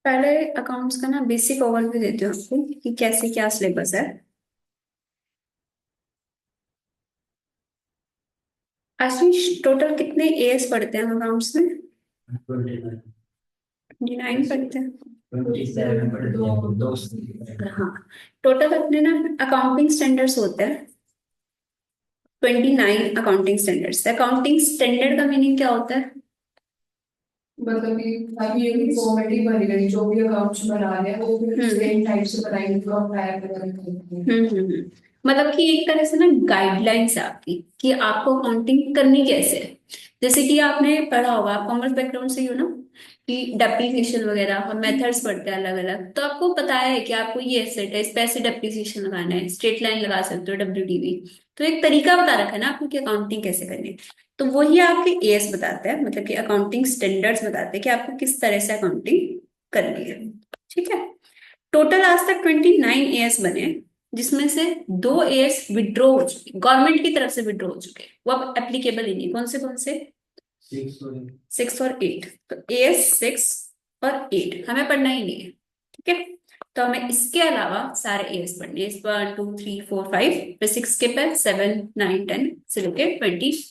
पहले अकाउंट्स का ना बेसिक ओवरव्यू देती हूँ आपको कि कैसे क्या सिलेबस है। आशीष, टोटल कितने एएस पढ़ते हैं हम अकाउंट्स में? 29 पढ़ते हैं। 27 दो। हाँ, टोटल अपने ना अकाउंटिंग स्टैंडर्ड्स होते हैं 29 अकाउंटिंग स्टैंडर्ड्स। अकाउंटिंग स्टैंडर्ड का मीनिंग क्या होता है? मतलब कि अभी ये फॉर्मेट ही बन गई, जो भी अकाउंट्स बना रहे हैं वो भी सेम टाइप से बनाएंगे, तो हम हायर करेंगे। मतलब कि एक तरह से ना गाइडलाइंस है आपकी कि आपको अकाउंटिंग करनी कैसे है। जैसे कि आपने पढ़ा होगा, आप कॉमर्स बैकग्राउंड से ही हो ना, कि डेप्रिसिएशन वगैरह हम मेथड्स पढ़ते हैं अलग अलग, तो आपको पता है कि आपको ये एसेट है, इस पे ऐसे डेप्रिसिएशन लगाना है, स्ट्रेट लाइन लगा सकते हो, डब्ल्यूडीवी। तो एक तरीका बता रखा है ना आपको कि अकाउंटिंग कैसे करनी है। तो वही आपके एएस बताते हैं, मतलब कि अकाउंटिंग स्टैंडर्ड्स बताते हैं कि आपको किस तरह से अकाउंटिंग करनी है। ठीक है। टोटल आज तक 29 एएस बने हैं, जिसमें से 2 एएस विड्रॉ हो चुके, गवर्नमेंट की तरफ से विड्रॉ हो चुके हैं, वो अब एप्लीकेबल ही नहीं। कौन से? 6 और 8। तो एएस 6 और 8 हमें पढ़ना ही नहीं है। ठीक है। तो हमें इसके अलावा सारे एएस पढ़ने हैं, इस पर 1 2 3 4 5, फिर 6 के पर 7 9 10 से लेके 29।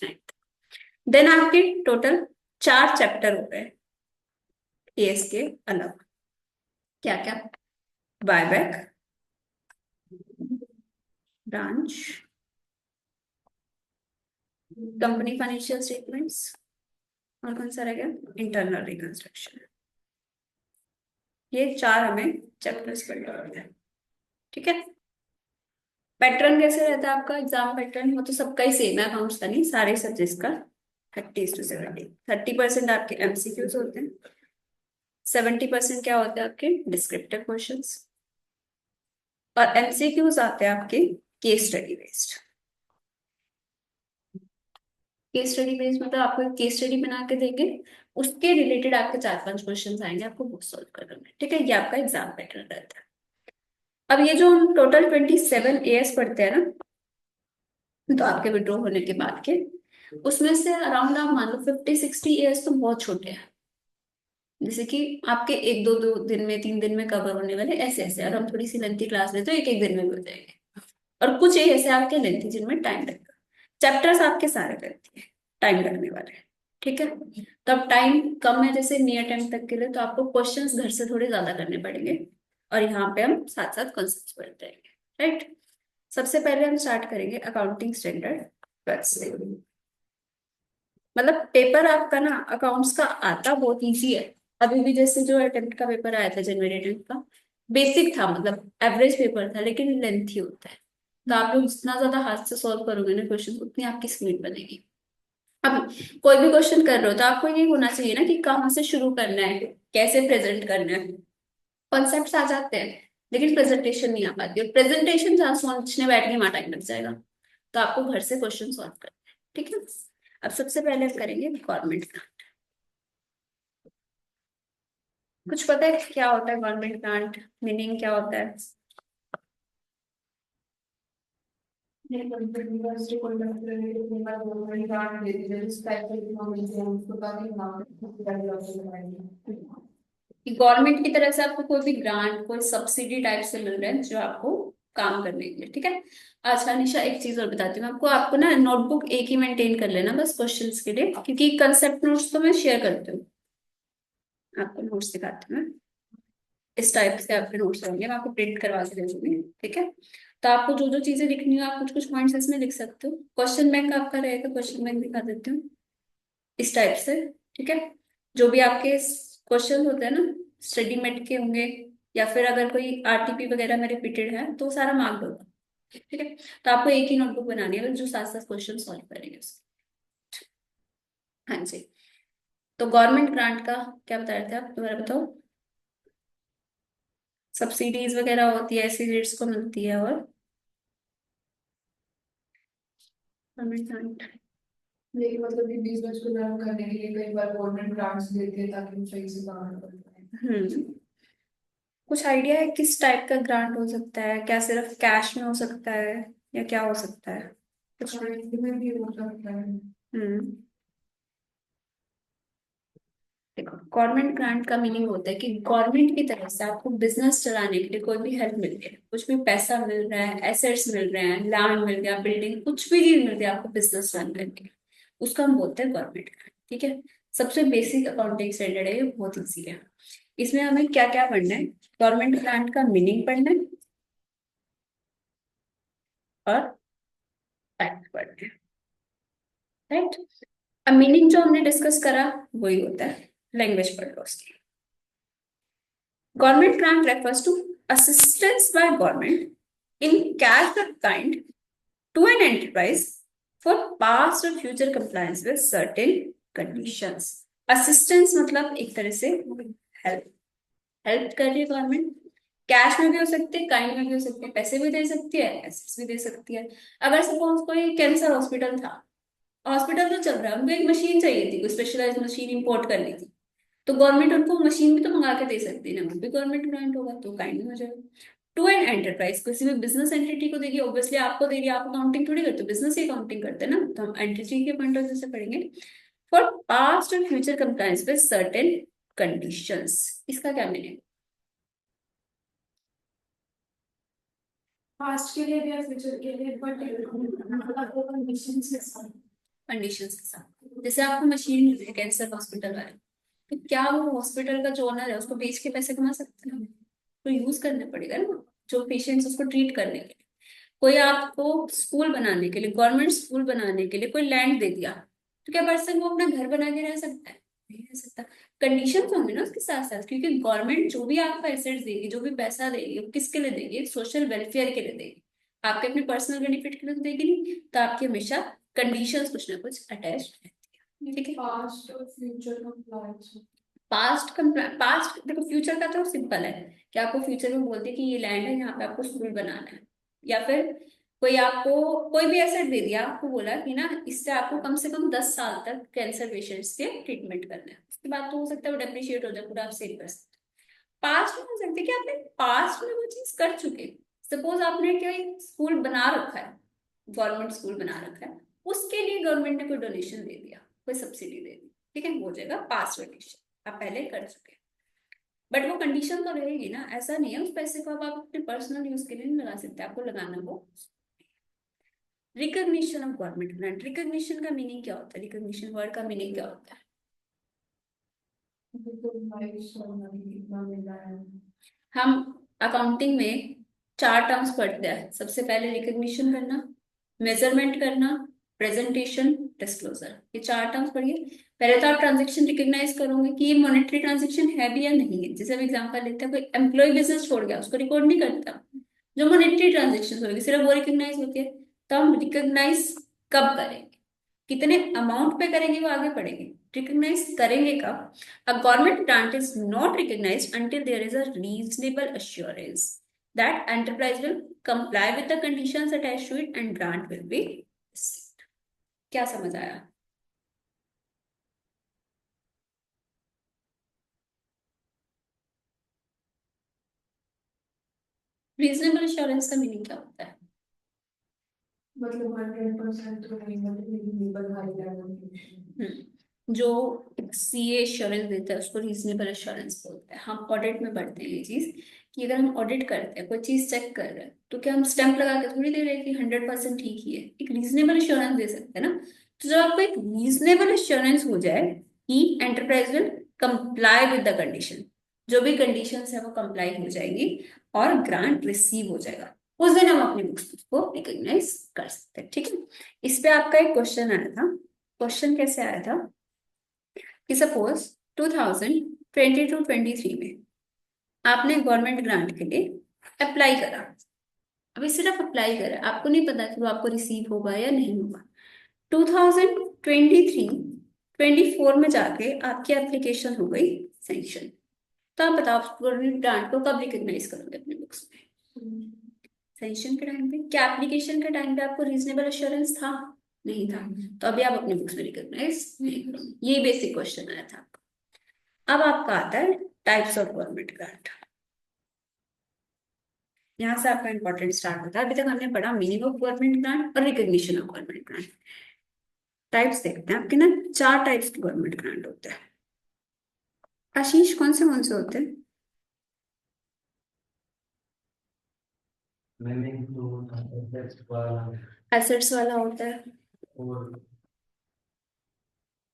देन आपके टोटल 4 चैप्टर हो गए एएस के अलावा। क्या क्या? Buyback, branch, company financial statements, और कौन सा रह गया? Internal reconstruction. ये 4 हमें चैप्टर्स पढ़ने होते हैं। ठीक है। पैटर्न कैसे रहता है आपका एग्जाम पैटर्न? वो तो सबका ही सेम है, अकाउंट्स का नहीं, सारे सब्जेक्ट्स का। 30 to 70, 30% आपके एमसीक्यूज होते हैं, 70% क्या होते हैं आपके डिस्क्रिप्टिव क्वेश्चंस, और एमसीक्यूज आते हैं आपके case study based. Case study based मतलब आपको एक केस स्टडी बना के देंगे, उसके रिलेटेड आपके 4 5 क्वेश्चंस आएंगे, आपको वो सॉल्व करना है। ठीक है, ये आपका एग्जाम पैटर्न रहता है। अब ये जो हम टोटल 27 एएस पढ़ते हैं ना, तो आपके विड्रॉ होने के बाद के, उसमें से अराउंड आप मान लो 50 60 एएस तो बहुत छोटे हैं। जैसे कि आपके एक दो दो दिन में, 3 दिन में कवर होने वाले ऐसे ऐसे, और हम थोड़ी सी लेंथी क्लास ले तो एक एक दिन में भी हो जाएंगे। और कुछ ये ऐसे आपके लेंथी जिनमें टाइम लगेगा। चैप्टर्स आपके सारे लेंथी है, टाइम लगने वाले हैं। ठीक है। तो अब टाइम कम है जैसे नियर टाइम तक के लिए, तो आपको क्वेश्चंस घर से थोड़े ज्यादा करने पड़ेंगे, और यहाँ पे हम साथ साथ कॉन्सेप्ट पढ़ते रहेंगे। राइट। सबसे पहले हम स्टार्ट करेंगे अकाउंटिंग स्टैंडर्ड 12 से। मतलब पेपर आपका ना अकाउंट्स का आता बहुत इजी है। अभी भी जैसे जो अटेम्प्ट का पेपर आया था जनवरी अटेम्प्ट का, बेसिक था, मतलब एवरेज पेपर था, लेकिन लेंथी होता है। तो आप लोग जितना ज्यादा हाथ से सॉल्व करोगे ना क्वेश्चन, उतनी आपकी स्पीड बनेगी। अब कोई भी क्वेश्चन कर रहे हो तो आपको ये होना चाहिए ना कि कहाँ से शुरू करना है, कैसे प्रेजेंट करना है। कॉन्सेप्ट्स आ जाते हैं, लेकिन प्रेजेंटेशन नहीं आ पाती, और प्रेजेंटेशन जहाँ सोचने बैठ के वहां टाइम लग जाएगा। तो आपको घर से क्वेश्चन सॉल्व करना है। ठीक है। अब सबसे पहले हम करेंगे गवर्नमेंट ग्रांट। कुछ पता है क्या होता है गवर्नमेंट ग्रांट? मीनिंग क्या होता है? यूनिवर्सिटी को गवर्नमेंट ग्रांट देती है, जिस टाइप की इकोनॉमी है उसको काफी कि गवर्नमेंट की तरफ से आपको कोई भी ग्रांट, कोई सब्सिडी टाइप से मिल रहा है जो आपको काम करने के लिए। ठीक है। अच्छा निशा, एक चीज और बताती हूँ आपको, आपको ना नोटबुक एक ही मेंटेन कर लेना बस क्वेश्चंस के लिए, क्योंकि कंसेप्ट नोट्स तो मैं शेयर करती हूँ। आपको नोट्स दिखाती हूँ मैं। इस टाइप से आपके नोट्स होंगे, मैं आपको प्रिंट करवा के दे दूंगी। ठीक है। तो आपको जो जो चीजें लिखनी हो, आप कुछ कुछ पॉइंट्स इसमें लिख सकते हो। क्वेश्चन बैंक आपका रहेगा, क्वेश्चन बैंक दिखा देती हूँ इस टाइप से। ठीक है। जो भी आपके क्वेश्चन होते हैं ना, स्टडी मेट के होंगे, या फिर अगर कोई आरटीपी वगैरह में रिपीटेड है तो सारा मार्क होगा। ठीक है। तो आपको एक ही नोटबुक बनानी है जो साथ साथ क्वेश्चन सॉल्व करेंगे उसके। हाँ जी। तो गवर्नमेंट ग्रांट का क्या बता रहे थे आप, दोबारा बताओ। सब्सिडीज वगैरह होती है, ऐसी रेट्स को मिलती है, और गवर्नमेंट ग्रांट। लेकिन मतलब कि बिजनेस को रन करने के लिए कई बार गवर्नमेंट ग्रांट्स देती है ताकि वो सही से काम कर पाए। कुछ आइडिया है किस टाइप का ग्रांट हो सकता है? क्या सिर्फ कैश में हो सकता है, या क्या हो सकता है? कुछ। में भी हो सकता है। हम्म देखो, गवर्नमेंट ग्रांट का मीनिंग होता है कि गवर्नमेंट की तरफ से आपको बिजनेस चलाने के लिए कोई भी हेल्प मिल रही है, कुछ भी पैसा मिल रहा है, एसेट्स मिल रहे हैं, लैंड मिल गया, बिल्डिंग, कुछ भी चीज मिल रही है आपको बिजनेस रन करने के लिए, उसका हम बोलते हैं गवर्नमेंट ग्रांट। ठीक है, सबसे बेसिक अकाउंटिंग स्टैंडर्ड है, ये बहुत ईजी है। इसमें हमें क्या क्या पढ़ना है, गवर्नमेंट ग्रांट का मीनिंग पढ़ना है और फैक्ट पढ़ना है, राइट। अब मीनिंग जो हमने डिस्कस करा वही होता है, लैंग्वेज पढ़ लो उसकी। Government grant refers to assistance by government in cash or kind to an enterprise for past or future compliance with certain conditions. Assistance मतलब एक तरह से हेल्प, हेल्प कर रही है गवर्नमेंट। कैश में भी हो सकती है, काइंड में भी हो सकती है, पैसे भी दे सकती है, एसेट्स भी दे सकती है। अगर सपोज कोई कैंसर हॉस्पिटल था, हॉस्पिटल तो चल रहा है, उनको एक मशीन चाहिए थी, कोई स्पेशलाइज मशीन इंपोर्ट करनी थी, तो गवर्नमेंट उनको मशीन भी तो मंगा के दे सकती है ना, वो भी गवर्नमेंट ग्रांट होगा, तो काइंड हो जाएगा। टू एन एंटरप्राइज, किसी भी बिजनेस एंटिटी को देगी, ऑब्वियसली आपको दे रही है, आप अकाउंटिंग थोड़ी करते हो, बिजनेस ही अकाउंटिंग करते हैं ना, तो हम एंटिटी के पॉइंट ऑफ व्यू से पढ़ेंगे। For past and future compliance with certain conditions, इसका क्या मीनिंग? पास्ट के लिए भी या फ्यूचर के लिए, बट कंडीशंस के साथ। कंडीशंस के साथ, जैसे आपको मशीन मिल रही है कैंसर हॉस्पिटल वाले, तो क्या वो हॉस्पिटल का जो ओनर है उसको बेच के पैसे कमा सकते हैं? तो यूज करना पड़ेगा ना, जो पेशेंट्स उसको ट्रीट करने के लिए। कोई आपको स्कूल बनाने के लिए, गवर्नमेंट स्कूल बनाने के लिए कोई लैंड दे दिया, तो क्या पर्सन वो अपना घर बना के रह सकता है? नहीं रह सकता। कंडीशन होंगे ना उसके साथ साथ, क्योंकि गवर्नमेंट जो भी आपको एसेट्स देगी, जो भी पैसा देगी, वो किसके लिए देगी? सोशल वेलफेयर के लिए देगी, आपके अपने पर्सनल बेनिफिट के लिए तो देगी नहीं। तो आपकी हमेशा कंडीशंस कुछ ना कुछ अटैच रहती है। ठीक है, पास्ट और फ्यूचर कंप्लायंस। पास्ट देखो, फ्यूचर का तो सिंपल है कि आपको फ्यूचर में बोलते हैं कि ये लैंड है, यहाँ पे आपको स्कूल बनाना है, या फिर कोई आपको कोई भी एसेट दे दिया, आपको बोला कि ना इससे आपको कम से कम 10 साल तक कैंसर पेशेंट्स के ट्रीटमेंट करना है, उसके बाद तो हो सकता है वो डेप्रिशिएट हो जाए, पूरा आप सेल कर सकते। पास्ट में हो सकता है कि आपने पास्ट में वो चीज कर चुके, सपोज आपने कोई स्कूल बना रखा है, गवर्नमेंट स्कूल बना रखा है, उसके लिए गवर्नमेंट ने कोई डोनेशन दे दिया, कोई सब्सिडी दे दी, ठीक है, हो जाएगा पास्ट डोनेशन, आप पहले कर चुके। बट वो कंडीशन तो रहेगी ना, ऐसा नहीं है उस पैसे को आप अपने पर्सनल यूज के लिए नहीं लगा सकते, आपको लगाना वो। Recognition of government grant, recognition का मीनिंग क्या होता है, रिकॉग्निशन वर्ड का मीनिंग क्या होता है? हम अकाउंटिंग में 4 टर्म्स पढ़ते हैं, सबसे पहले रिकॉग्निशन करना, मेजरमेंट करना, प्रेजेंटेशन, डिस्क्लोजर, ये 4 टर्म्स पढ़िए। पहले तो आप ट्रांजेक्शन रिकॉग्नाइज करोगे कि ये मॉनेटरी ट्रांजेक्शन है भी या नहीं है। जैसे अब एग्जांपल लेते हैं, कोई एम्प्लॉय बिजनेस छोड़ गया, उसको रिकॉर्ड नहीं करता, जो मॉनेटरी ट्रांजेक्शन होगी सिर्फ वो रिकॉग्नाइज होती है। तो हम रिकॉग्नाइज कब करेंगे, कितने अमाउंट पे करेंगे, वो आगे पढ़ेंगे। रिकॉग्नाइज करेंगे कब? A government grant is not recognized until there is a reasonable assurance that enterprise will comply with the conditions attached to it and grant will be received. क्या समझ आया? रीजनेबल एश्योरेंस का मीनिंग क्या होता है? मतलब 100% तो नहीं, मतलब लेबर हाई लेवल। जो सीए एश्योरेंस देता है उसको रीजनेबल एश्योरेंस बोलते हैं। हम ऑडिट में पढ़ते हैं ये चीज, कि अगर हम ऑडिट करते हैं, कोई चीज चेक कर रहे हैं, तो क्या हम स्टैंप लगा के थोड़ी दे रहे हैं कि 100% ठीक ही है, एक रीजनेबल एश्योरेंस दे सकते हैं ना। तो जब आपको एक रीजनेबल एश्योरेंस हो जाए कि enterprise will comply with the condition, जो भी कंडीशंस है वो कंप्लाई हो जाएगी और ग्रांट रिसीव हो जाएगा, उस दिन हम अपनी बुक्स को रिकॉग्नाइज कर सकते हैं। ठीक है, इस पे आपका एक क्वेश्चन आया था। क्वेश्चन कैसे आया था कि सपोज 2022-23 में आपने गवर्नमेंट ग्रांट के लिए अप्लाई करा, अभी सिर्फ अप्लाई करा, आपको नहीं पता कि वो आपको रिसीव होगा या नहीं होगा। 2023-24 में जाके आपकी एप्लीकेशन हो गई सैंक्शन, तो आप बताओ गवर्नमेंट ग्रांट को कब रिकॉग्नाइज करोगे अपने बुक्स में? सैंक्शन के टाइम पे? क्या एप्लीकेशन के टाइम पे आपको रीजनेबल एश्योरेंस था? नहीं था, तो अभी आप अपने बुक्स में रिकॉग्नाइज नहीं करोगे। ये बेसिक क्वेश्चन आया था। अब आपका आता है टाइप्स ऑफ गवर्नमेंट ग्रांट, यहाँ से आपका इंपॉर्टेंट स्टार्ट होता है। अभी तक हमने पढ़ा मीनिंग ऑफ गवर्नमेंट ग्रांट और recognition of government grant. Types देखते हैं आपके ना, 4 टाइप्स के गवर्नमेंट ग्रांट होते हैं। आशीष कौन से होते हैं? मैंने तो assets वाला एसेट्स वाला होता है, और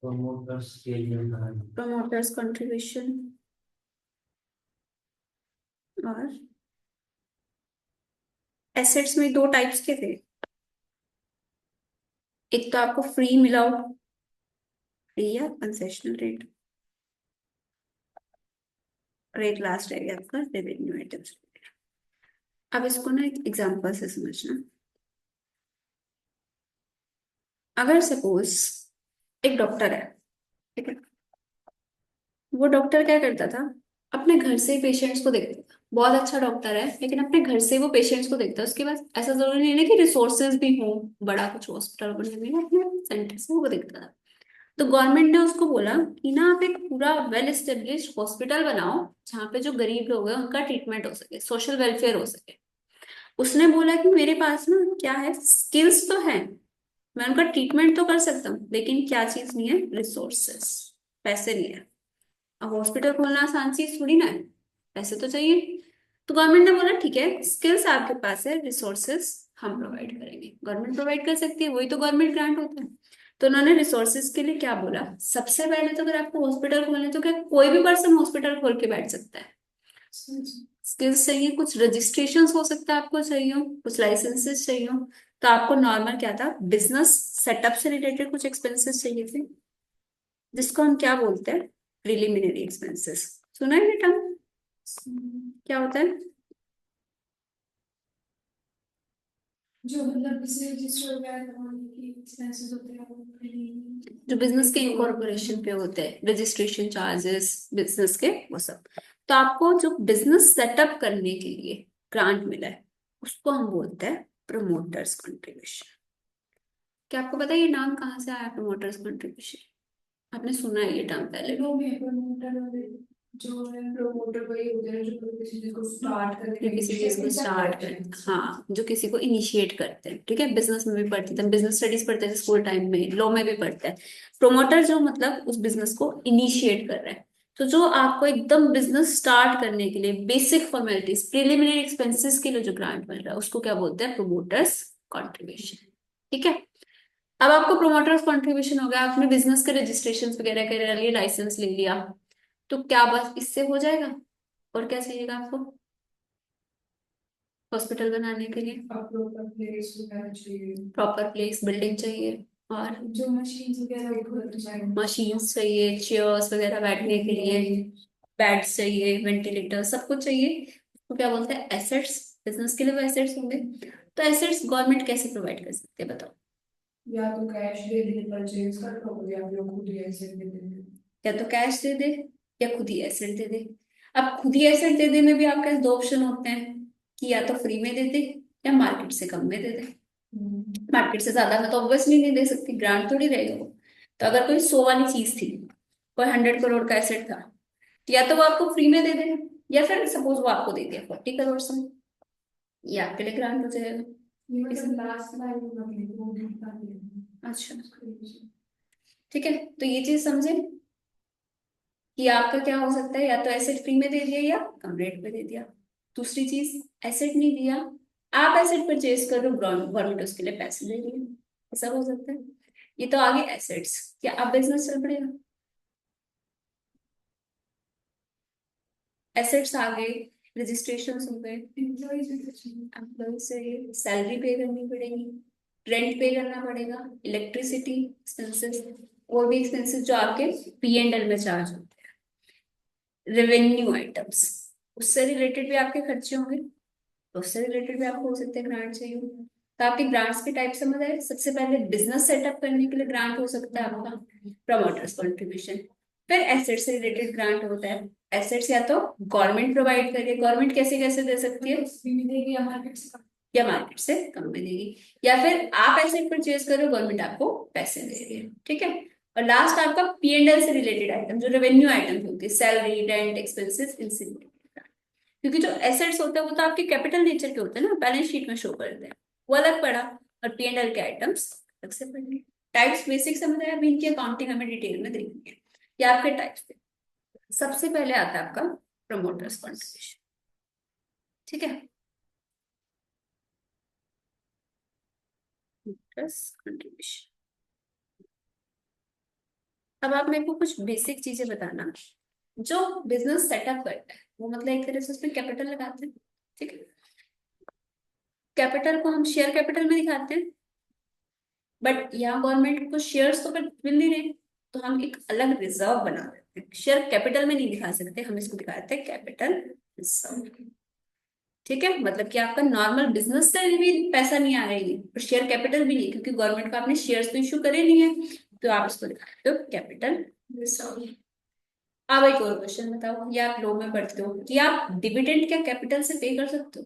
promoters के लिए था। प्रमोटर्स कंट्रीब्यूशन, और एसेट्स में दो टाइप्स के थे। एक तो आपको फ्री मिला हो, फ्री या कंसेशनल रेट, रेट लास्ट है आपका रेवेन्यू आइटम्स। अब इसको ना एक एग्जांपल से समझना। अगर सपोज एक डॉक्टर है, ठीक है, वो डॉक्टर क्या करता था, अपने घर से ही पेशेंट्स को देखता था। बहुत अच्छा डॉक्टर है, लेकिन अपने घर से ही वो पेशेंट्स को देखता है। उसके पास ऐसा जरूरी नहीं है कि रिसोर्सेज भी हो, बड़ा कुछ हॉस्पिटल बनने में, अपने सेंटर से वो देखता था। तो गवर्नमेंट ने उसको बोला कि ना आप एक पूरा वेल एस्टेब्लिश्ड हॉस्पिटल बनाओ, जहाँ पे जो गरीब लोग हैं उनका ट्रीटमेंट हो सके, सोशल वेलफेयर हो सके। उसने बोला कि मेरे पास ना क्या है, स्किल्स तो है, मैं उनका ट्रीटमेंट तो कर सकता हूँ, लेकिन क्या चीज नहीं है, रिसोर्सेस, पैसे नहीं है। अब हॉस्पिटल खोलना आसान चीज थोड़ी ना है, पैसे तो चाहिए। तो गवर्नमेंट ने बोला ठीक है, स्किल्स आपके पास है, रिसोर्सेस हम प्रोवाइड करेंगे। गवर्नमेंट प्रोवाइड कर सकती है, वही तो गवर्नमेंट ग्रांट होता है। तो उन्होंने रिसोर्सेज के लिए क्या बोला, सबसे पहले तो अगर आपको हॉस्पिटल खोलना है तो क्या कोई भी पर्सन हॉस्पिटल खोल के बैठ सकता है? स्किल्स चाहिए, कुछ रजिस्ट्रेशन हो सकता है आपको चाहिए हो, कुछ लाइसेंसेस चाहिए हो। तो आपको नॉर्मल क्या था, बिजनेस सेटअप से रिलेटेड कुछ एक्सपेंसेस चाहिए थे, जिसको हम क्या बोलते हैं, प्रिलिमिनरी एक्सपेंसेस। सुना है ये टर्म? क्या होता है? जो मतलब किसी रजिस्टर वगैरह करवाने की एक्सपेंसेस होते हैं वो really- जो बिजनेस के इनकॉर्पोरेशन पे होते हैं, रजिस्ट्रेशन चार्जेस बिजनेस के, वो सब। तो आपको जो बिजनेस सेटअप करने के लिए ग्रांट मिला है, उसको हम बोलते हैं प्रमोटर्स कंट्रीब्यूशन। क्या आपको पता है ये नाम कहाँ से आया, प्रमोटर्स कंट्रीब्यूशन? आपने सुना है ये टर्म पहले भी? वो भी प्रमोटर वाले जो है प्रमोटर वही होते हैं जो किसी चीज को स्टार्ट करते जो हैं किसी चीज को स्टार्ट करते हैं, हाँ, जो किसी को इनिशिएट करते हैं, ठीक है, बिजनेस में भी पढ़ते थे, बिजनेस स्टडीज पढ़ते थे स्कूल टाइम में, लॉ में भी पढ़ते हैं। प्रोमोटर जो मतलब उस बिजनेस को इनिशिएट कर रहा है। तो जो आपको एकदम बिजनेस स्टार्ट करने के लिए बेसिक फॉर्मेलिटीज, प्रिलिमिनरी एक्सपेंसेस के लिए जो ग्रांट मिल रहा है, उसको क्या बोलते हैं, प्रोमोटर्स कॉन्ट्रीब्यूशन। ठीक है। अब आपको प्रोमोटर्स कॉन्ट्रीब्यूशन हो गया, आपने बिजनेस के रजिस्ट्रेशन वगैरह कर लिए, लाइसेंस ले लिया, तो क्या बस इससे हो जाएगा? और क्या चाहिएगा आपको हॉस्पिटल बनाने के लिए? प्रॉपर प्लेस वगैरह चाहिए प्रॉपर प्लेस, बिल्डिंग चाहिए, और जो मशीन्स वगैरह उपलब्ध चाहिए मशीन्स चाहिए, चेयर्स वगैरह बैठने के लिए, बेड्स चाहिए, वेंटिलेटर, सब कुछ चाहिए। तो क्या बोलते हैं, एसेट्स। बिजनेस के लिए वो एसेट्स होंगे। तो एसेट्स गवर्नमेंट कैसे प्रोवाइड कर सकते हैं, बताओ? या तो कैश दे देने परचेज कर लो या फिर खुद ही ऐसे दे देंगे या तो कैश दे दे, या खुद ही एसेट दे दे। अब खुद ही एसेट दे दे में भी आपके पास दो ऑप्शन होते हैं, कि या तो फ्री में दे दे, या मार्केट से कम में दे दे। मार्केट से ज्यादा में तो ऑब्वियसली नहीं दे सकती, ग्रांट थोड़ी रहेगा वो। तो अगर कोई 100 वाली चीज थी, कोई 100 करोड़ का एसेट था, तो या तो वो आपको फ्री में दे दे, या फिर सपोज वो आपको दे दिया 40 करोड़ से, ये आपके लिए ग्रांट हो जाएगा। ये मतलब लास्ट लाइन में वो दिखता है अच्छा, ठीक है, तो ये चीज समझे कि आपका क्या हो सकता है, या तो एसेट फ्री में दे दिया या कम रेट पे दे दिया। दूसरी चीज, एसेट नहीं दिया, आप एसेट परचेज कर रहे हो, गवर्नमेंट उसके लिए पैसे दे रही है, ऐसा हो सकता है। ये तो आगे एसेट्स, क्या अब बिजनेस चल पड़ेगा? एसेट्स आ गए, रजिस्ट्रेशन हो गए, एम्प्लॉय से सैलरी पे करनी पड़ेगी, रेंट पे करना पड़ेगा, इलेक्ट्रिसिटी एक्सपेंसेस, और भी एक्सपेंसेस जो आपके P&L में चार्ज होते हैं, रेवेन्यू आइटम्स, उससे रिलेटेड भी आपके खर्चे होंगे, तो उससे रिलेटेड भी आपको हो सकते हैं ग्रांट चाहिए। तो आपके ग्रांट्स के टाइप समझ आए। सबसे पहले बिजनेस सेटअप करने के लिए ग्रांट हो सकता है आपका, प्रमोटर्स कंट्रीब्यूशन। फिर एसेट से रिलेटेड ग्रांट होता है, एसेट्स या तो गवर्नमेंट प्रोवाइड करिए, गवर्नमेंट कैसे कैसे दे सकती है, फ्री में देगी या मार्केट से या मार्केट से कम में देगी, या फिर आप एसेट परचेज करो, गवर्नमेंट आपको पैसे दे रही है, ठीक है। और लास्ट आपका P&L से रिलेटेड आइटम, जो रेवेन्यू आइटम होती है, सैलरी, रेंट, एक्सपेंसेस, इनसे related। क्योंकि जो एसेट्स होते हैं वो तो आपके कैपिटल नेचर के होते हैं ना, बैलेंस शीट में शो करते हैं, वो अलग पड़ा, और P&L के आइटम्स अलग से पड़ेंगे। टाइप्स बेसिक समझ आया, अभी इनकी अकाउंटिंग हमें डिटेल में देखनी है। ये आपके टाइप्स थे। सबसे पहले आता है आपका प्रमोटर्स कंट्रीब्यूशन, ठीक है। Promoters contribution. अब आप मेरे को कुछ बेसिक चीजें बताना। जो बिजनेस सेटअप करता है वो मतलब एक तरह से उसमें कैपिटल लगाते हैं, ठीक है। कैपिटल को हम शेयर कैपिटल में दिखाते हैं, बट यहाँ गवर्नमेंट को शेयर्स तो मिल नहीं रहे, तो हम एक अलग रिजर्व बना देते हैं। शेयर कैपिटल में नहीं दिखा सकते, हम इसको दिखाते हैं कैपिटल रिजर्व, ठीक है। मतलब कि आपका नॉर्मल बिजनेस से भी पैसा नहीं आ रही है और शेयर कैपिटल भी नहीं, क्योंकि गवर्नमेंट को आपने शेयर्स तो इशू करे नहीं है, तो आप इसको दिखाते हो कैपिटल रिजर्व। अब एक और क्वेश्चन बताओ, ये आप लॉ में पढ़ते हो कि आप डिविडेंड क्या कैपिटल से पे कर सकते हो?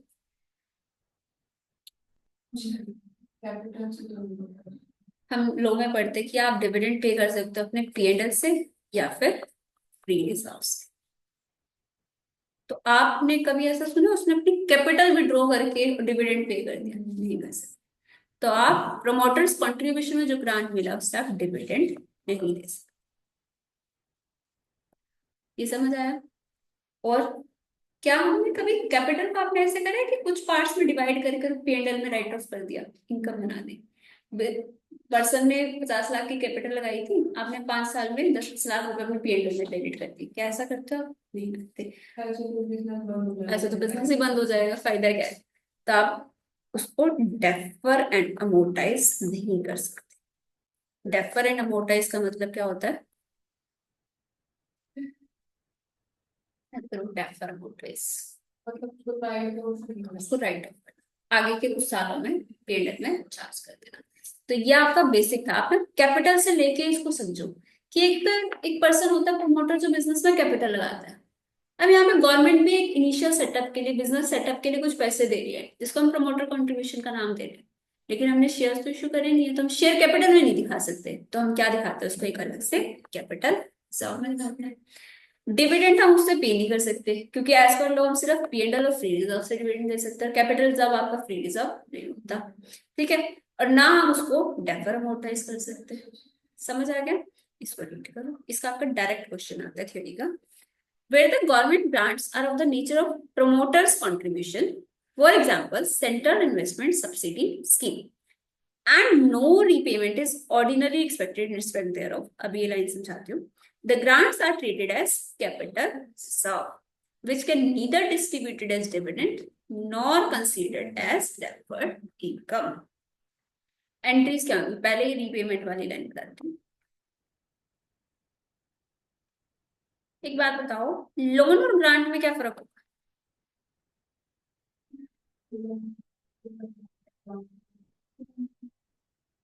कैपिटल से तो नहीं होता। हम लॉ में पढ़ते हैं कि आप डिविडेंड पे कर सकते हो अपने पीएनएल से या फिर फ्री रिजर्व से। तो आपने कभी ऐसा सुना उसने अपनी कैपिटल विड्रॉ करके डिविडेंड पे कर दिया? नहीं कर सकते। तो आप प्रमोटर्स कंट्रीब्यूशन में जो ग्रांट मिला उससे आप डिविडेंड नहीं दे सकते। ये समझ आया? और क्या हमने कभी कैपिटल को आपने ऐसे करा है कि कुछ पार्ट्स में डिवाइड करके पीएनएल में राइट ऑफ कर दिया, इनकम बना दी? पर्सन ने 50 लाख की कैपिटल लगाई थी, आपने 5 साल में 10 लाख रुपए अपने पीएनएल में क्रेडिट कर दी, क्या ऐसा करते हो आप? नहीं करते। ऐसे तो बिजनेस बंद हो जाएगा। ऐसे तो बिजनेस ही बंद हो जाएगा, फायदा क्या है? तो आप उसको डेफर एंड अमोर्टाइज नहीं कर सकते। डेफर एंड अमोर्टाइज का मतलब क्या होता है? डेफर अमोर्टाइज मतलब उसको प्राइवेट और फ्री उसको राइट ऑफ करना, आगे के कुछ सालों में पीरियड में चार्ज कर देना। तो ये आपका बेसिक था। आप कैपिटल से लेके इसको समझो कि एक पर्सन होता है प्रमोटर जो बिजनेस में कैपिटल लगाता है। अब यहाँ पे गवर्नमेंट भी एक इनिशियल सेटअप के लिए, बिजनेस सेटअप के लिए कुछ पैसे दे रही है, जिसको हम प्रमोटर कंट्रीब्यूशन का नाम दे रहे हैं। लेकिन हमने शेयर तो इशू करे नहीं है, तो हम शेयर कैपिटल में नहीं दिखा सकते, तो हम क्या दिखाते हैं उसको एक अलग से कैपिटल रिजर्व में दिखाते हैं। डिविडेंड हम उससे पे नहीं कर सकते, क्योंकि एज पर लॉ हम सिर्फ पीएनएल और फ्री रिजर्व से डिविडेंड दे सकते हैं। कैपिटल रिजर्व आपका फ्री रिजर्व नहीं होता, ठीक है। और ना हम उसको डेफर अमोर्टाइज कर सकते हैं। समझ आ गया? इसको रीड करो, इसका आपका डायरेक्ट क्वेश्चन आता है थ्योरी का। Where the government grants are of the nature of promoters contribution, for example central investment subsidy scheme, and no repayment is ordinarily expected in respect thereof. अभी ये लाइन समझाती हूँ। The grants are treated as capital reserve, which can neither distributed as dividend nor considered as deferred income. Entries क्या होंगी? पहले ही repayment वाली line बताती हूँ। एक बात बताओ, लोन और ग्रांट में क्या फर्क होगा?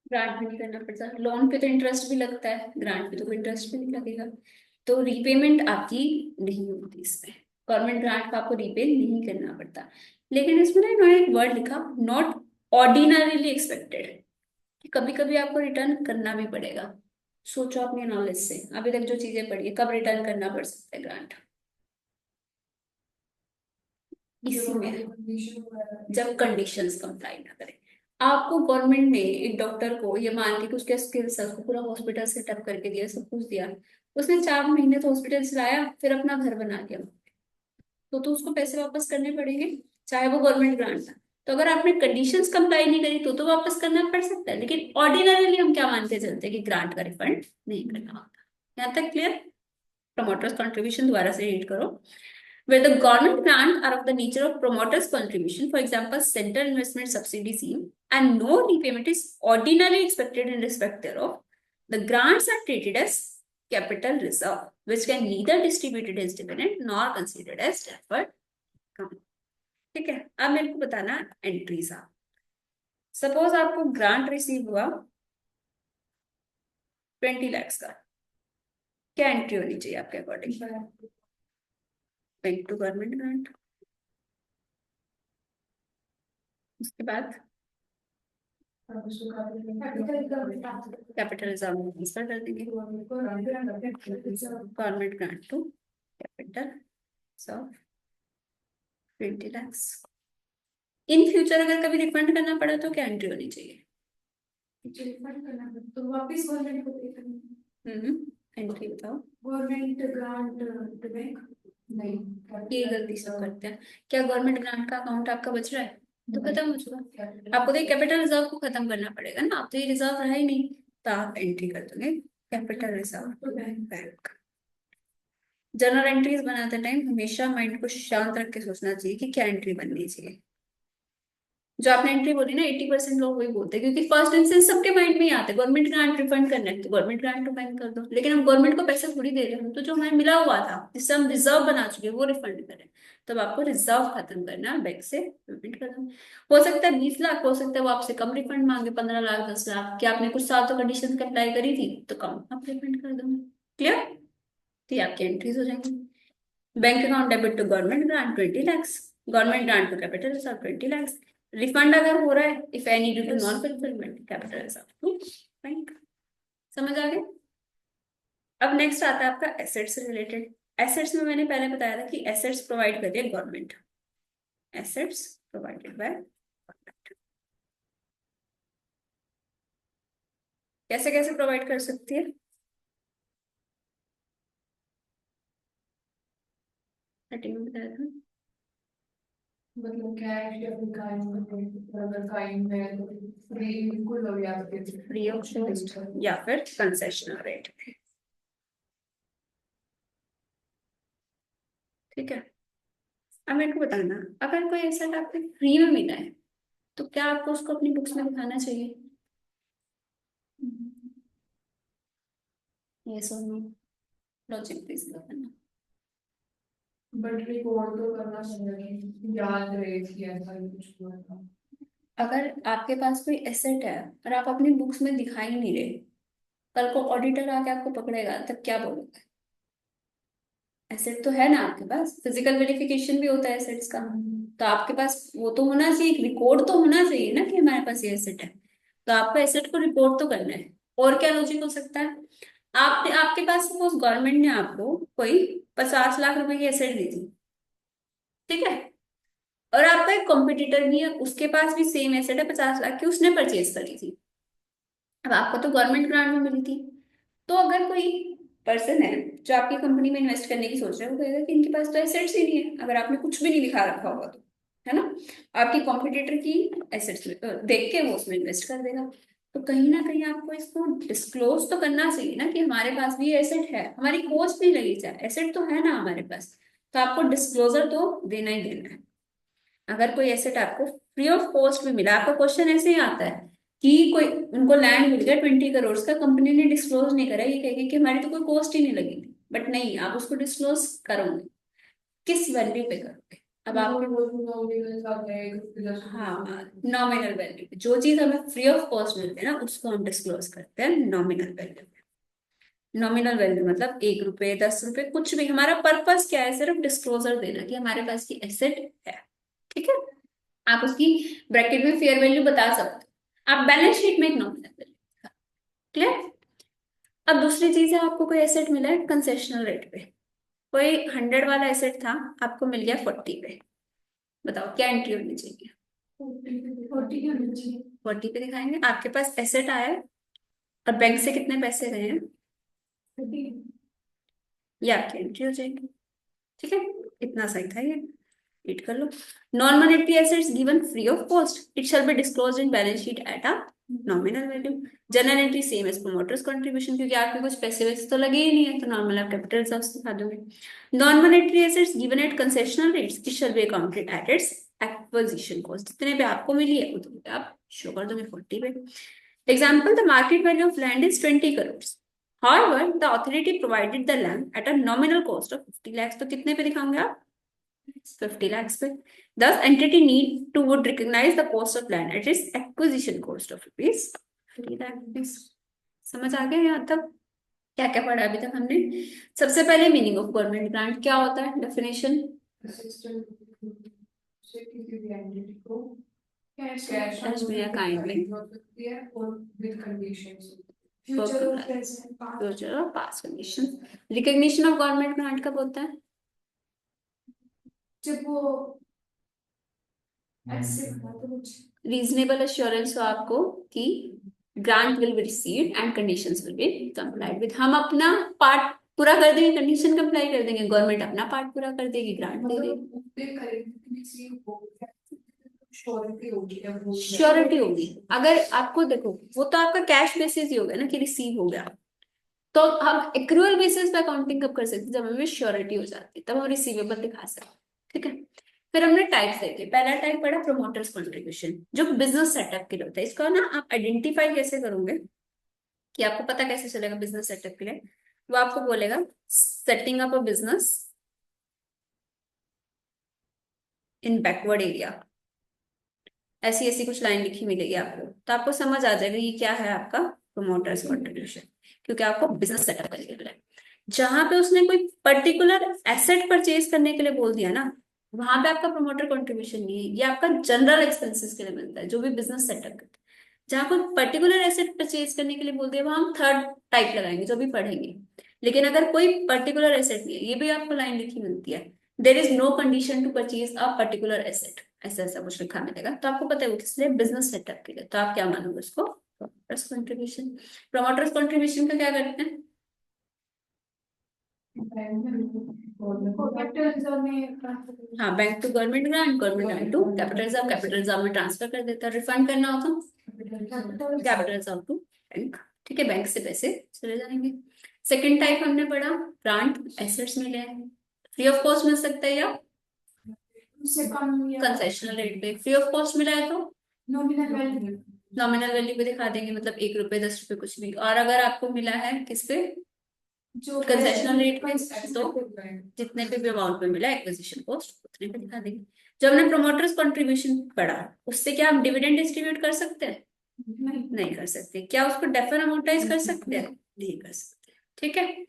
ग्रांट भी नहीं करना पड़ता, लोन पे तो इंटरेस्ट भी लगता है, ग्रांट पे तो कोई इंटरेस्ट भी नहीं लगेगा। तो रीपेमेंट आपकी नहीं होती इसमें, गवर्नमेंट ग्रांट को आपको रीपे नहीं करना पड़ता। लेकिन इसमें ना इन्होंने एक वर्ड लिखा, नॉट ऑर्डिनरीली एक्सपेक्टेड, कि कभी कभी आपको रिटर्न करना भी पड़ेगा। सोचो अपनी नॉलेज से अभी तक जो चीजें पढ़ी है, कब रिटर्न करना पड़ सकता है ग्रांट? इसी में जब कंडीशंस कंप्लाई ना करें। आपको गवर्नमेंट ने एक डॉक्टर को ये मान के कि उसके स्किल्स है, उसको पूरा हॉस्पिटल सेटअप करके दिया, सब कुछ दिया, उसने 4 महीने तो हॉस्पिटल चलाया, फिर अपना घर बना लिया, तो उसको पैसे वापस करने पड़ेंगे, चाहे वो गवर्नमेंट ग्रांट था। तो अगर आपने कंडीशंस कंप्लाई नहीं करी तो वापस करना पड़ सकता है। लेकिन ऑर्डिनरीली हम क्या मानते चलते हैं कि ग्रांट का रिफंड नहीं करना होता। यहाँ तक क्लियर? प्रमोटर्स कंट्रीब्यूशन दोबारा से रीड करो। Where the government grants are of the nature of promoters' contribution, for example, central investment subsidy scheme, and no repayment is ordinarily expected in respect thereof, the grants are treated as capital reserve, which can neither distributed as dividend nor considered as deferred income. ठीक है, अब मेरे को बताना entries. आप suppose आपको grant receive हुआ 20 लाख का, क्या एंट्री होनी चाहिए आपके according? Bank to government grant, उसके बाद कैपिटल रिजर्व में ट्रांसफर कर देंगे, government grant to capital reserve 20 lakh. In future अगर कभी रिफंड करना पड़ा तो क्या एंट्री होनी चाहिए? रिफंड करना तो वापस गवर्नमेंट को पे करना। एंट्री बताओ। गवर्नमेंट ग्रांट टू बैंक नहीं ये गलती सब करते हैं। क्या गवर्नमेंट ग्रांट का अकाउंट आपका बच रहा है? तो खत्म हो चुका। आपको तो ये कैपिटल रिजर्व को खत्म करना पड़ेगा ना, आप तो ये रिजर्व रहा ही नहीं, तो आप एंट्री कर दोगे capital reserve bank. Journal entries बनाते टाइम हमेशा माइंड को शांत रख के सोचना चाहिए कि क्या एंट्री बननी चाहिए। जो आपने एंट्री बोली ना, 80% लोग वही बोलते हैं, क्योंकि फर्स्ट इंस्टेंस सबके माइंड में ही आता है गवर्नमेंट ग्रांट रिफंड करना है तो गवर्नमेंट ग्रांट टू बैंक कर दो। लेकिन हम गवर्नमेंट को पैसा थोड़ी दे रहे हैं, हम तो जो हमें मिला हुआ था जिससे हम रिजर्व बना चुके हैं वो रिफंड करें। तब आपको रिजर्व खत्म करना है, बैंक से पेमेंट करना। हो सकता है 20 लाख, हो सकता है वो आपसे कम रिफंड मांगे, 15 लाख, 10 लाख। क्या आपने कुछ साल तो कंडीशन अप्लाई करी थी तो कम आप रिफंड कर दोगे। क्लियर? तो ये आपकी एंट्रीज हो जाएंगी। Bank account debit to government grant 20 lakhs, government grant to capital reserve 20 lakhs। Refund अगर हो रहा है if any due to non fulfilment capital reserve to bank. समझ आ गया? अब नेक्स्ट आता है आपका एसेट्स से रिलेटेड। एसेट्स में मैंने पहले बताया था कि एसेट्स प्रोवाइड कर दिया government, assets provided by government. कैसे कैसे प्रोवाइड कर सकती है? स्टार्टिंग में बताया था। मतलब कैश या फिर अगर काइंड में तो फ्री बिल्कुल हो या फिर फ्री ऑफ कॉस्ट या फिर कंसेशनल रेट। ठीक है। अब मेरे को बताना, अगर कोई एसेट आपको फ्री में मिला है तो क्या आपको उसको अपनी बुक्स में दिखाना चाहिए? ये सुनो, लॉजिक प्लीज बताना। बट रिकॉर्ड तो करना चाहिए, याद रहे कि ऐसा ही कुछ हुआ था। अगर आपके पास कोई एसेट है और आप अपनी बुक्स में दिखा ही नहीं रहे, कल को ऑडिटर आके आपको पकड़ेगा तब क्या बोलोगे? एसेट तो है ना आपके पास, फिजिकल वेरिफिकेशन भी होता है एसेट्स का, तो आपके पास वो तो होना चाहिए, रिकॉर्ड तो होना चाहिए ना कि हमारे पास ये एसेट है। तो आपको एसेट को रिपोर्ट तो करना है। और क्या लॉजिक हो सकता है? आपने, आपके पास सपोज गवर्नमेंट ने आपको कोई 50 लाख रुपए की एसेट दी थी, ठीक है, और आपका एक कॉम्पिटिटर भी है उसके पास भी सेम एसेट है 50 लाख की, उसने परचेज करी थी। अब आपको तो गवर्नमेंट ग्रांट में मिली थी। तो अगर कोई पर्सन है जो आपकी कंपनी में इन्वेस्ट करने की सोच रहा है, वो कहेगा कि इनके पास तो एसेट्स ही नहीं है, अगर आपने कुछ भी नहीं लिखा रखा होगा तो, है ना। आपकी कॉम्पिटिटर की एसेट्स देख के वो उसमें इन्वेस्ट कर देगा। तो कहीं ना कहीं आपको इसको डिस्क्लोज तो करना चाहिए ना कि हमारे पास भी एसेट है, हमारी कॉस्ट नहीं लगी, चाहे एसेट तो है ना हमारे पास। तो आपको डिस्क्लोजर तो देना ही देना है। अगर कोई एसेट आपको फ्री ऑफ कॉस्ट में मिला, आपका क्वेश्चन ऐसे ही आता है कि कोई उनको लैंड मिल गया 20 करोड़ का, कंपनी ने डिस्क्लोज नहीं करा, ये कहेगी कि हमारी तो कोई कॉस्ट ही नहीं लगी थी। बट नहीं, आप उसको डिस्क्लोज करोगे, किस वैल्यू पे करोगे? अब आप, हाँ, नॉमिनल वैल्यू पे। जो चीज हमें फ्री ऑफ कॉस्ट मिलती है ना उसको हम डिस्क्लोज करते हैं नॉमिनल वैल्यू। नॉमिनल वैल्यू मतलब 1 रुपए, 10 रुपए, कुछ भी। हमारा पर्पस क्या है? सिर्फ डिस्क्लोजर देना कि हमारे पास की एसेट है। ठीक है। आप उसकी ब्रैकेट में फेयर वैल्यू बता सकते हो, आप बैलेंस शीट में एक नॉमिनल वैल्यू। क्लियर? अब दूसरी चीज है, आपको कोई एसेट मिला है कंसेशनल रेट पे। कोई 100 वाला एसेट था, आपको मिल गया 40 पे। बताओ क्या एंट्री होनी चाहिए? 40 पे दिखाएंगे। आपके पास एसेट आया है और बैंक से कितने पैसे गए हैं, ये आपकी एंट्री हो जाएगी। ठीक है, इतना सही था ये, रीड कर लो। Non monetary assets given free of cost, it shall be disclosed in balance sheet at a nominal value. General entry same as promoters contribution, क्योंकि आपके कुछ पैसे वैसे तो लगे ही नहीं है, तो नॉर्मल आप कैपिटल रिजर्व्स दिखा दोगे। Non monetary assets given at concessional rates, it shall B accounted at its acquisition cost. जितने पे आपको मिली है उतने पे आप शो कर दोगे 40 पे। Example, the market value of land is 20 crore. However, the authority provided the land at a nominal cost of 50 lakhs, तो कितने पे दिखाओगे आप? 50 lakhs पे। Thus, entity need to would recognize the cost of land at its acquisition cost of rupees 50 lakhs। समझ आ गया यहाँ तक? क्या क्या पढ़ा अभी तक हमने? सबसे पहले मीनिंग ऑफ गवर्नमेंट ग्रांट क्या होता है, डेफिनेशन। कैश में या काइंड में, फ्यूचर और past condition. Recognition of government grant कब होता है? जब वो रीजनेबल एश्योरेंस हो आपको कि grant will be received and conditions will be complied with. हम अपना पार्ट पूरा कर देंगे, कंडीशन कंप्लाई कर देंगे, गवर्नमेंट अपना पार्ट पूरा कर देगी, ग्रांट दे देगी। मतलब पे करेंगे कि किसी को श्योरिटी होगी या वो श्योरिटी होगी। अगर आपको देखो, वो तो आपका कैश बेसिस ही हो गया ना कि रिसीव हो गया, तो हम एक्रूअल बेसिस पे अकाउंटिंग कब कर सकते हैं, जब हमें श्योरिटी हो जाती है, तब हम रिसीवेबल दिखा सकते हैं। ठीक है, फिर हमने टाइप्स देखे। पहला टाइप पढ़ा प्रोमोटर्स कंट्रीब्यूशन, जो बिजनेस सेटअप के लिए होता है। इसका ना आप आइडेंटिफाई कैसे करोगे, कि आपको पता कैसे चलेगा बिजनेस सेटअप के लिए, वो आपको बोलेगा setting up a business in backward area, ऐसी ऐसी कुछ लाइन लिखी मिलेगी आपको, तो आपको समझ आ जाएगा ये क्या है आपका प्रोमोटर्स कंट्रीब्यूशन, क्योंकि आपको बिजनेस सेटअप करने के लिए। जहां पे उसने कोई पर्टिकुलर एसेट परचेज करने के लिए बोल दिया ना, वहां पे आपका प्रोमोटर कंट्रीब्यूशन नहीं है, ये आपका जनरल एक्सपेंसेस के लिए मिलता है, जो भी बिजनेस सेटअप करता है। जहां कोई पर्टिकुलर एसेट परचेज करने के लिए बोल दिया, वहां हम थर्ड टाइप लगाएंगे, जो भी पढ़ेंगे। लेकिन अगर कोई पर्टिकुलर एसेट नहीं है, ये भी आपको लाइन लिखी मिलती है, there is no condition to purchase a particular asset, ऐसा ऐसा कुछ लिखा मिलेगा, तो आपको पता है वो किस लिए, बिजनेस सेटअप के लिए। तो आप क्या मानोगे उसको, प्रोमोटर्स कंट्रीब्यूशन। प्रोमोटर्स कंट्रीब्यूशन का क्या करते हैं, हाँ, bank to government grant, government grant to capital reserve, capital reserve में ट्रांसफर कर देता है। रिफंड करना हो तो कैपिटल रिजर्व टू बैंक। ठीक है, बैंक से पैसे चले जाएंगे। सेकंड टाइप हमने पढ़ा ग्रांट, एसेट्स मिले हैं, फ्री ऑफ कॉस्ट मिल सकता है या उससे कम कंसेशनल रेट पे। फ्री ऑफ कॉस्ट मिला है तो नॉमिनल वैल्यू, नॉमिनल वैल्यू पे दिखा देंगे, मतलब 1 रुपए 10 रुपए कुछ भी। और अगर आपको मिला है किस पे, जो कंसेशनल रेट पे, तो जितने पे भी अमाउंट पे मिला एक्विजिशन कॉस्ट उतने पे दिखा देंगे। जब हमने प्रोमोटर्स कंट्रीब्यूशन पढ़ा, उससे क्या हम डिविडेंड डिस्ट्रीब्यूट कर सकते हैं, नहीं कर सकते। क्या उसको डेफर अमाउंटाइज कर सकते हैं, नहीं कर सकते। ठीक है,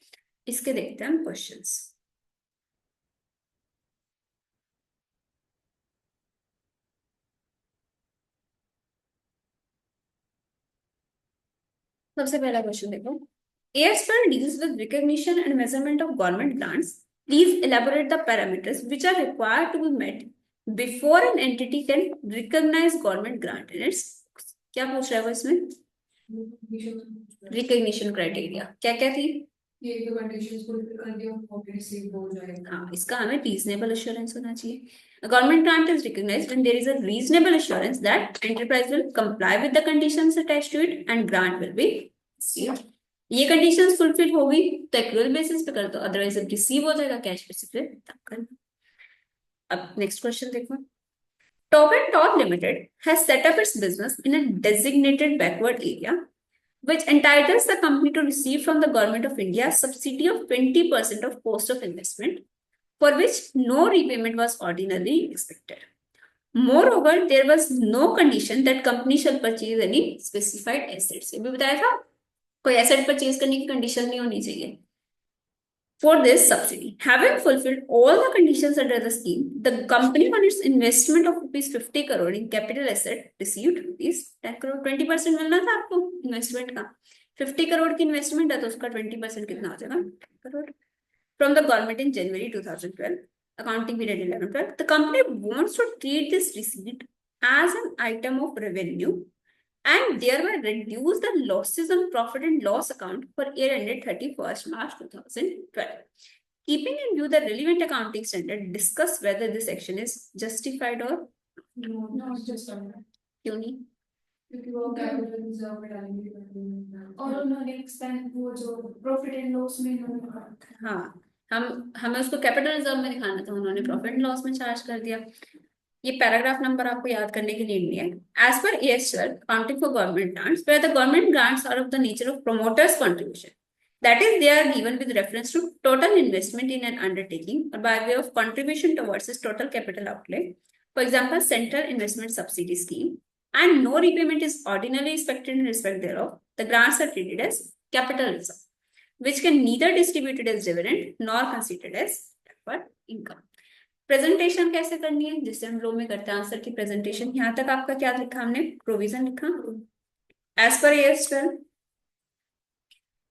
इसके देखते हैं हम क्वेश्चंस। सबसे पहला क्वेश्चन देखो, AS deals with recognition and measurement of government grants. Please elaborate the parameters which are required to be met before an entity can recognize government grant in its, क्या पूछ रहा है वो इसमें, रिकग्निशन क्राइटेरिया क्या क्या थी, ये जो कंडीशंस फुलफिल कर दिया वो रिसीव हो जाएगा। हाँ, इसका हमें रीजनेबल एश्योरेंस होना चाहिए। A government grant is recognized when there is a reasonable assurance that enterprise will comply with the conditions attached to it and grant will be received. ये कंडीशंस फुलफिल होगी तो एक्रूअल बेसिस पे कर दो, otherwise जब receive हो जाएगा cash basis पे तब कर। अब नेक्स्ट क्वेश्चन देखो, Top and Top Limited has set up its business in a designated backward area, which entitles the company to receive from the Government of India a subsidy of 20% of cost of investment, for which no repayment was ordinarily expected. Moreover, there was no condition that company shall purchase any specified assets. ये भी बताया था, कोई asset purchase करने की condition नहीं होनी चाहिए। For this subsidy, having fulfilled all the conditions under the scheme, the company on its investment of rupees 50 crore in capital asset received rupees 10 crore। 20% मिलना था आपको इन्वेस्टमेंट का, 50 करोड़ की इन्वेस्टमेंट है तो उसका 20% कितना हो जाएगा, 10 crore. From the government in January 2012, accounting period 11-12, the company wants to treat this receipt as an item of revenue and thereby reduce the losses on profit and loss account for year ended 31st March 2012. Keeping in view the relevant accounting standard, discuss whether this action is justified or know just क्यों नहीं। क्योंकि वो capital reserve में डालेंगे और उन्होंने expand वो जो प्रॉफिट एंड लॉस में उन्होंने हाँ, हमें उसको कैपिटल रिजर्व में दिखाना था, उन्होंने प्रॉफिट एंड लॉस में चार्ज कर दिया। ये पैराग्राफ नंबर आपको याद करने के लिए नहीं है। As per AS12 accounting for government grants, where the government grants are of the nature of promoters contribution, that is they are given with reference to total investment in an undertaking or by way of contribution towards its total capital outlay, for example central investment subsidy scheme, and no repayment is ordinarily expected in respect thereof, the grants are treated as capital reserve, which can neither distributed as dividend nor considered as deferred income। Presentation कैसे करनी है, जिससे हम लो में करते हैं answer की presentation. यहाँ तक आपका क्या लिखा हमने, प्रोविजन लिखा। As per AS12,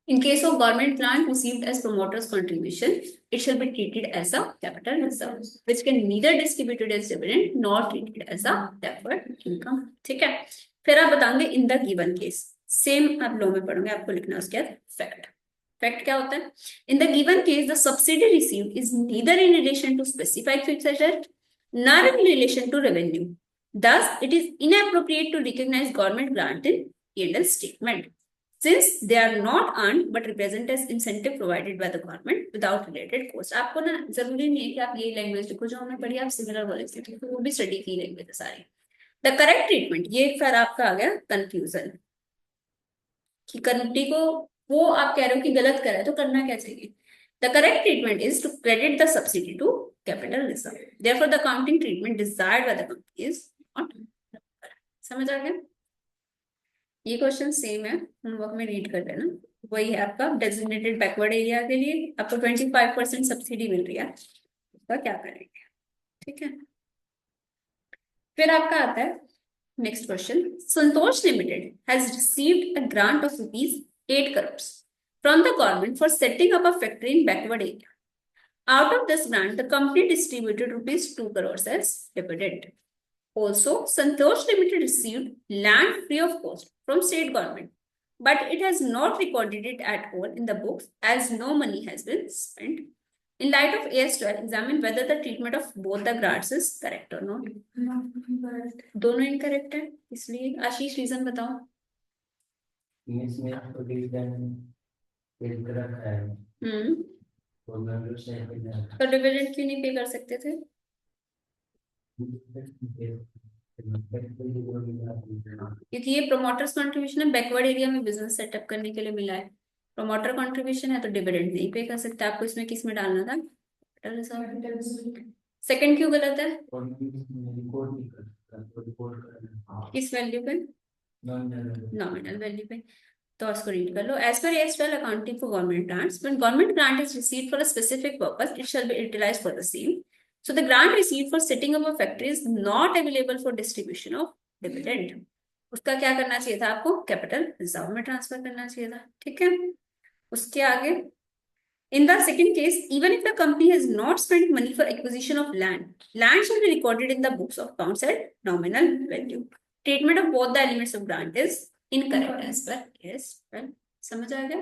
in case of government grant received as promoters contribution, it shall be treated as a capital reserve, which can neither distributed as dividend nor treated as a deferred income। ठीक है, फिर आप बताएंगे इन the given case, same आप लो में पढ़ोगे, आपको लिखना उसके बाद फैक्ट। फैक्ट क्या होता है? In the given case the subsidy received is neither in relation to specified fixed asset nor in relation to revenue. Thus, it is inappropriate to recognize government grant in P&L statement, since they are not earned but represent as incentive provided by the government without related cost. आपको ना जरूरी नहीं है कि आप यही language लिखो जो हमने पढ़ी, आप सिमिलर बोले थे, क्योंकि वो भी स्टडी की लैंग्वेज है सारी। द करेक्ट ट्रीटमेंट, ये फिर आपका आ गया कंफ्यूजन कि कंट्री को वो आप कह रहे हो कि गलत करा है तो करना क्या चाहिए। The correct treatment is to credit the subsidy to capital reserve, therefore the accounting treatment desired by the company is not. समझ आ गया? ये क्वेश्चन सेम है, होमवर्क में रीड कर लेना। वही है आपका डेजिग्नेटेड बैकवर्ड एरिया के लिए आपको 25% सब्सिडी मिल रही है, उसका क्या करेंगे, ठीक है। फिर आपका आता है next question. Santosh limited has received a grant of ₹8 crores from the government for setting up a factory in backward area. Out of this grant, the company distributed ₹2 crores as dividend. Also, Santosh Limited received land free of cost from state government, but it has not recorded it at all in the books as no money has been spent. In light of AS12, examine whether the treatment of both the grants is correct or not. दोनों incorrect है, इसलिए आशीष reason बताओ। इसमें आपको dividend pay कर रखा है तो मैं उससे तो डिविडेंड क्यों नहीं पे कर सकते थे? क्योंकि ये प्रोमोटर्स कंट्रीब्यूशन है, बैकवर्ड एरिया में बिजनेस सेटअप करने के लिए मिला है। प्रोमोटर कंट्रीब्यूशन है तो डिविडेंड नहीं पे कर सकते। आपको इसमें किस में डालना था? सेकंड क्यों गलत है? किस वैल्यू पे? नॉमिनल वैल्यू पे। तो उसको रीड कर लो। As per AS12 accounting for government grants, when government grant is received for a specific purpose it shall be utilised for the same. So the grant received for setting up a factory is not available for distribution of dividend. उसका क्या करना चाहिए था? आपको capital reserve में transfer करना चाहिए था, ठीक है। उसके आगे, in the second case, even if the company has not spent money for acquisition of land, land shall be recorded in the books of accounts at nominal value. Treatment of both the elements of grant is incorrect as per AS12. समझ आ गया?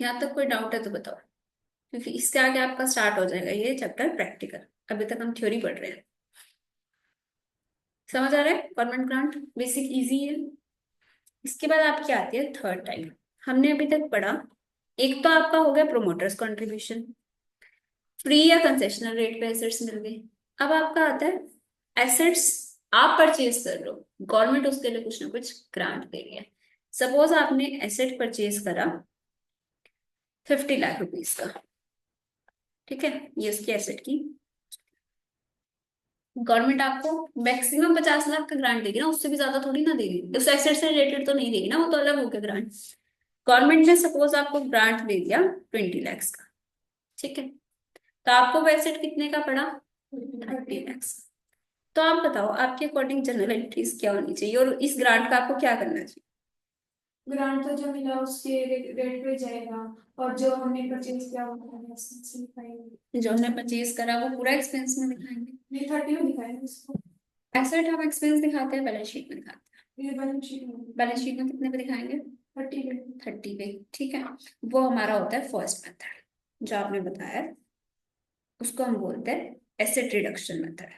यहाँ तक कोई doubt है तो बताओ, क्योंकि इसके आगे आपका स्टार्ट हो जाएगा ये चैप्टर प्रैक्टिकल। अभी तक हम थ्योरी पढ़ रहे हैं। समझ आ रहा है? गवर्नमेंट ग्रांट बेसिक इजी है। इसके बाद आपकी आती है थर्ड टाइप। हमने अभी तक पढ़ा, एक तो आपका हो गया प्रोमोटर्स कंट्रीब्यूशन, फ्री या कंसेशनल रेट पे एसेट्स मिल गए। अब आपका आता है एसेट्स आप परचेज कर लो, गवर्नमेंट उसके लिए कुछ ना कुछ ग्रांट दे रही है। सपोज आपने एसेट परचेज करा 50 लाख रुपीज का, ठीक है, ये उसकी एसेट की। गवर्नमेंट आपको मैक्सिमम 50 लाख का ग्रांट देगी ना, उससे भी ज्यादा थोड़ी ना देगी, उस एसेट से रिलेटेड तो नहीं देगी ना, वो तो अलग हो गया ग्रांट। गवर्नमेंट ने सपोज आपको ग्रांट दे दिया 20 लाख का, ठीक है, तो आपको वो एसेट कितने का पड़ा? 30 लाख। तो आप बताओ आपके अकॉर्डिंग जनरल एंट्रीज क्या होनी चाहिए और इस ग्रांट का आपको क्या करना चाहिए? ग्रांट तो जो मिला उसके रेट पे जाएगा और जो हमने परचेज किया वो एक्सपेंस में दिखाएंगे। जो हमने परचेज करा वो पूरा एक्सपेंस में दिखाएंगे? नहीं 30 में दिखाएंगे उसको। एसेट हम एक्सपेंस दिखाते हैं, बैलेंस शीट में दिखाते ये बैलेंस शीट में हैं। बैलेंस शीट में कितने पे दिखाएंगे? 30 में। 30 पे, ठीक है। वो हमारा होता है फर्स्ट मेथड जो आपने बताया, उसको हम बोलते हैं asset reduction method.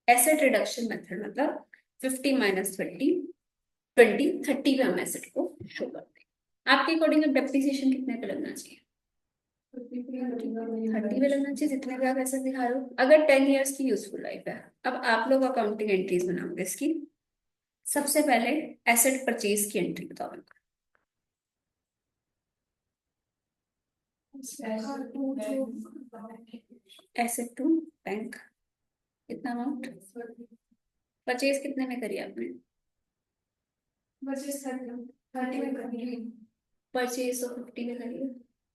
Asset reduction method मतलब 50 - 20 30 पे हम एसेट को शो करते हैं। आपके अकॉर्डिंग डेप्रिसिएशन कितने पे लगना चाहिए? 30 पे लगना चाहिए, जितने पे आप ऐसे दिखा रहे हो। अगर 10 ईयर्स की यूजफुल लाइफ है, अब आप लोग अकाउंटिंग एंट्रीज बनाओगे इसकी। सबसे पहले एसेट परचेज की एंट्री बताओ मेरे को। एसेट टू बैंक कितना अमाउंट? परचेज कितने में करी आपने? परचेज 30 में करेंगे। परचेज तो 50 में करी है,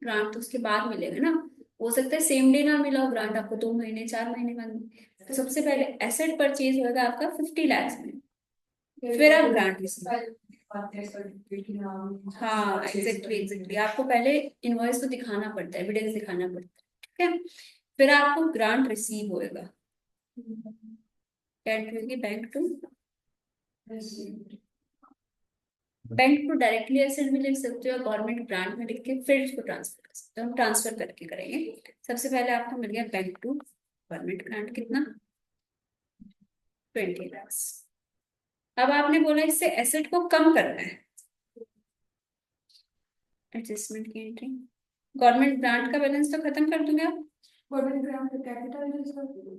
ग्रांट तो उसके बाद मिलेगा ना। हो सकता है सेम डे ना मिला हो ग्रांट, आपको 2 महीने 4 महीने बाद। तो सबसे पहले एसेट परचेज होगा आपका 50 लाख में, फिर आप ग्रांट रिसीव। हाँ एग्जैक्टली आपको पहले इनवॉइस तो दिखाना पड़ता है, एविडेंस दिखाना पड़ता है, ठीक है। फिर आपको ग्रांट रिसीव होएगा, क्या एंट्री होगी? Bank to, asset. Bank to directly asset भी लिख सकते हो, गवर्नमेंट ग्रांट में लिख के फिर इसको ट्रांसफर कर सकते हो। हम ट्रांसफर करके करेंगे। सबसे पहले आपको मिल गया बैंक टू गवर्नमेंट ग्रांट, कितना? 20 लाख। अब आपने बोला इससे एसेट को कम करना है, एडजस्टमेंट की एंट्री। गवर्नमेंट ग्रांट का बैलेंस तो खत्म कर दूंगे आप। गवर्नमेंट ग्रांट का कैपिटल रिजर्व।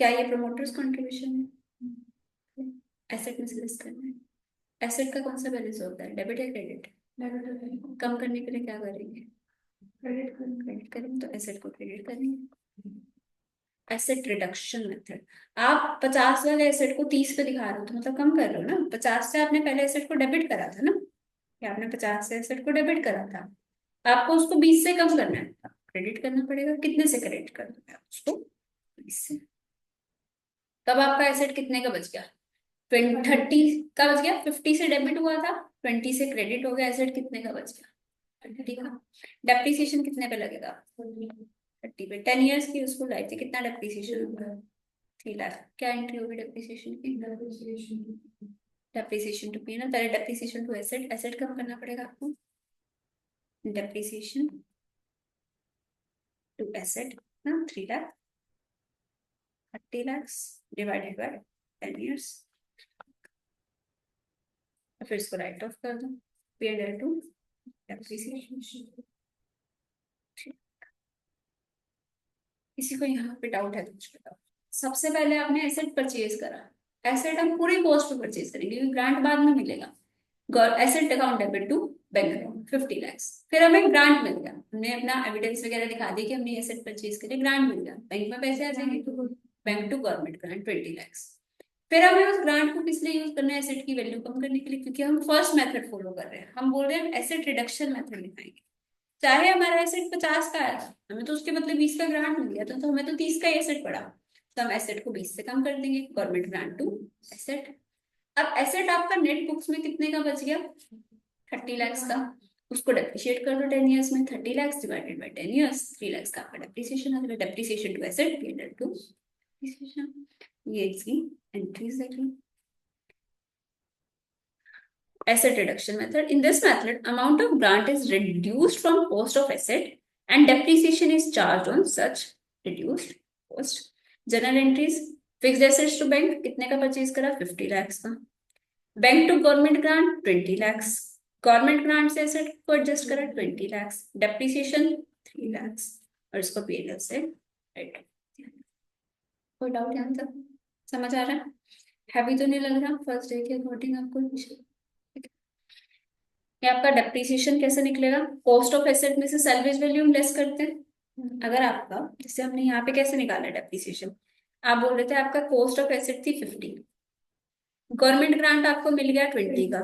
क्या ये प्रमोटर्स कंट्रीब्यूशन है? एसेट में से लेस करना है। एसेट का कौन सा बैलेंस होता है, डेबिट या क्रेडिट? डेबिट। कम करने के लिए क्या करेंगे? क्रेडिट। क्रेडिट करेंगे, तो एसेट को क्रेडिट करेंगे। Asset reduction method. आप 50 वाले एसेट को 30 पे दिखा रहे हो, तो मतलब कम कर रहे हो ना। 50 से आपने पहले एसेट को डेबिट करा था ना, या आपने 50 से एसेट को डेबिट करा था, आपको उसको 20 से कम करना है, क्रेडिट करना पड़ेगा। कितने से क्रेडिट करना है उसको? 20 से। तब आपका एसेट कितने का बच गया? 30 का बच गया। 50 से डेबिट हुआ था, 20 से क्रेडिट हो गया, एसेट कितने का बच गया? 30 का। डेप्रिसिएशन कितने पे लगेगा? 30 पे। 10 ईयर्स की उसको लाइफ थी, कितना डेप्रिसिएशन होगा? 3 लाख। क्या एंट्री होगी डेप्रिसिएशन की? डेप्रिसिएशन टू पी ना, पहले डेप्रिसिएशन टू एसेट, एसेट कम करना पड़ेगा आपको। डेप्रिसिएशन टू एसेट ना, 3 lakh. 30 lakh divided by 10 years, फिर इसको राइट ऑफ कर दो। P&L to depreciation. किसी को यहाँ पे डाउट है तो कुछ बताओ। सबसे पहले आपने एसेट परचेज करा, एसेट हम पूरे कॉस्ट पे परचेज करेंगे क्योंकि ग्रांट बाद में मिलेगा। Asset account debit to bank account 50 lakh. फिर हमें ग्रांट मिल गया, हमने अपना एविडेंस वगैरह दिखा दी कि हमने एसेट परचेज करे, ग्रांट मिल गया, बैंक में पैसे आ जाएंगे। तो bank to government grant 20 lakh. फिर हमें उस ग्रांट को किस लिए यूज करना है? एसेट की वैल्यू कम करने के लिए, क्योंकि हम फर्स्ट मेथड फॉलो कर रहे हैं। हम बोल रहे हैं एसेट रिडक्शन मेथड दिखाएंगे। चाहे हमारा एसेट 50 का आया था, हमें तो उसके बदले 20 का ग्रांट मिल गया था, तो हमें तो 30 का एसेट पड़ा, तो हम एसेट को 20 से कम कर देंगे। Government grant to asset. अब एसेट आपका नेट बुक्स में कितने का बच गया? 30 लाख का। उसको डेप्रिशिएट कर दो 10 ईयर्स में। 30 lakh divided by 10 years, 3 lakh का आपका डेप्रिसिएशन आ गया। Depreciation to asset, P&L to depreciation. ये इसकी एंट्रीज देख लो। Asset reduction method. In this method, amount of grant is reduced from cost of asset and depreciation is charged on such reduced cost. Journal entries. Fixed assets to bank कितने का purchase करा? 50 lakhs का। Bank to government grant 20 lakhs। Government grant से asset को adjust करा 20 lakhs। Depreciation 3 lakhs और इसको P&L से राइट। कोई डाउट यहाँ तक समझ आ रहा है? हैवी तो नहीं लग रहा फर्स्ट डे के अकॉर्डिंग आपको? ये आपका डेप्रिसिएशन कैसे निकलेगा? कॉस्ट ऑफ एसेट में से सैलवेज वैल्यू हम लेस करते हैं। अगर आपका, जैसे हमने यहाँ पे कैसे निकाला डेप्रिसिएशन, आप बोल रहे थे आपका कॉस्ट ऑफ एसेट थी 50, गवर्नमेंट ग्रांट आपको मिल गया 20 का।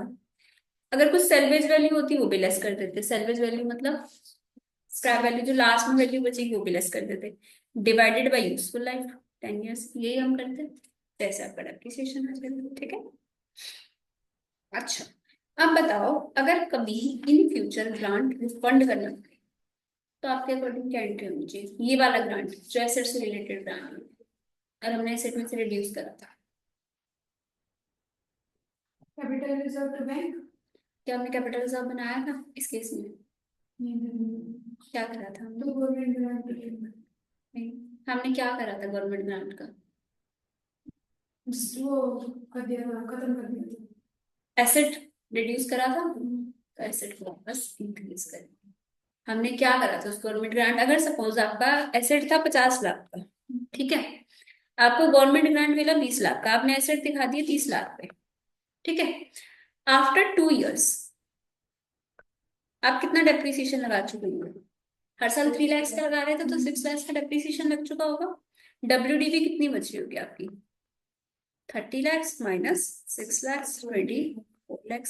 अगर कुछ सैलवेज वैल्यू होती वो भी लेस कर देते। सैलवेज वैल्यू मतलब स्क्रैप वैल्यू, जो लास्ट में वैल्यू बचेगी वो भी लेस कर देते। Divided by useful life 10 years, यही हम करते हैं। जैसे आपका डेप्रिसिएशन आ जाएगा। ठीक है। अच्छा, अब बताओ अगर कभी इन फ्यूचर ग्रांट रिफंड करना पड़े तो आपके अकॉर्डिंग क्या एंट्री होनी चाहिए? ये वाला ग्रांट जो एसेट से रिलेटेड ग्रांट है और हमने एसेट में से रिड्यूस करा था, कैपिटल रिजर्व टू बैंक। क्या हमने कैपिटल रिजर्व बनाया था इस केस में? क्या करा था हमने? तो गवर्नमेंट ग्रांट नहीं, हमने क्या करा था गवर्नमेंट ग्रांट का? वो कर दिया, खत्म कर दिया। एसेट रिड्यूस करा था, तो एसेट को वापस इंक्रीज कर। हमने क्या करा था उस गवर्नमेंट ग्रांट? अगर सपोज आपका एसेट था 50 लाख का, ठीक है, आपको गवर्नमेंट ग्रांट मिला 20 लाख का, आपने एसेट दिखा दिए 30 लाख पे, ठीक है। आफ्टर 2 इयर्स आप कितना डेप्रिसिएशन लगा चुके होंगे? हर साल 3 लाख का लगा रहे थे, तो 6 लाख का डेप्रिसिएशन लग चुका होगा। WDV कितनी बची होगी आपकी? 30 लाख माइनस 6 लाख, 24 लाख।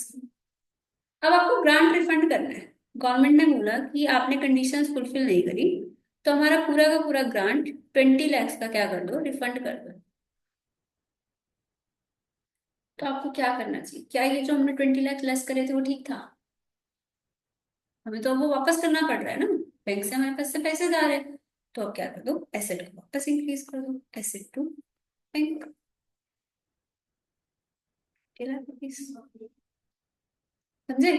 अब आपको ग्रांट रिफंड करना है। गवर्नमेंट ने बोला कि आपने कंडीशंस फुलफिल नहीं करी, तो हमारा पूरा का पूरा ग्रांट 20 लाख का क्या कर दो? रिफंड कर दो। तो आपको क्या करना चाहिए? क्या ये जो हमने 20 लाख लेस करे थे वो ठीक था? हमें तो अब वो वापस करना पड़ रहा है ना, बैंक से हमारे पास से पैसे जा रहे हैं। तो अब क्या कर दो? एसेट को वापस इंक्रीज कर दो, एसेट टू बैंक। ₹50 समझे।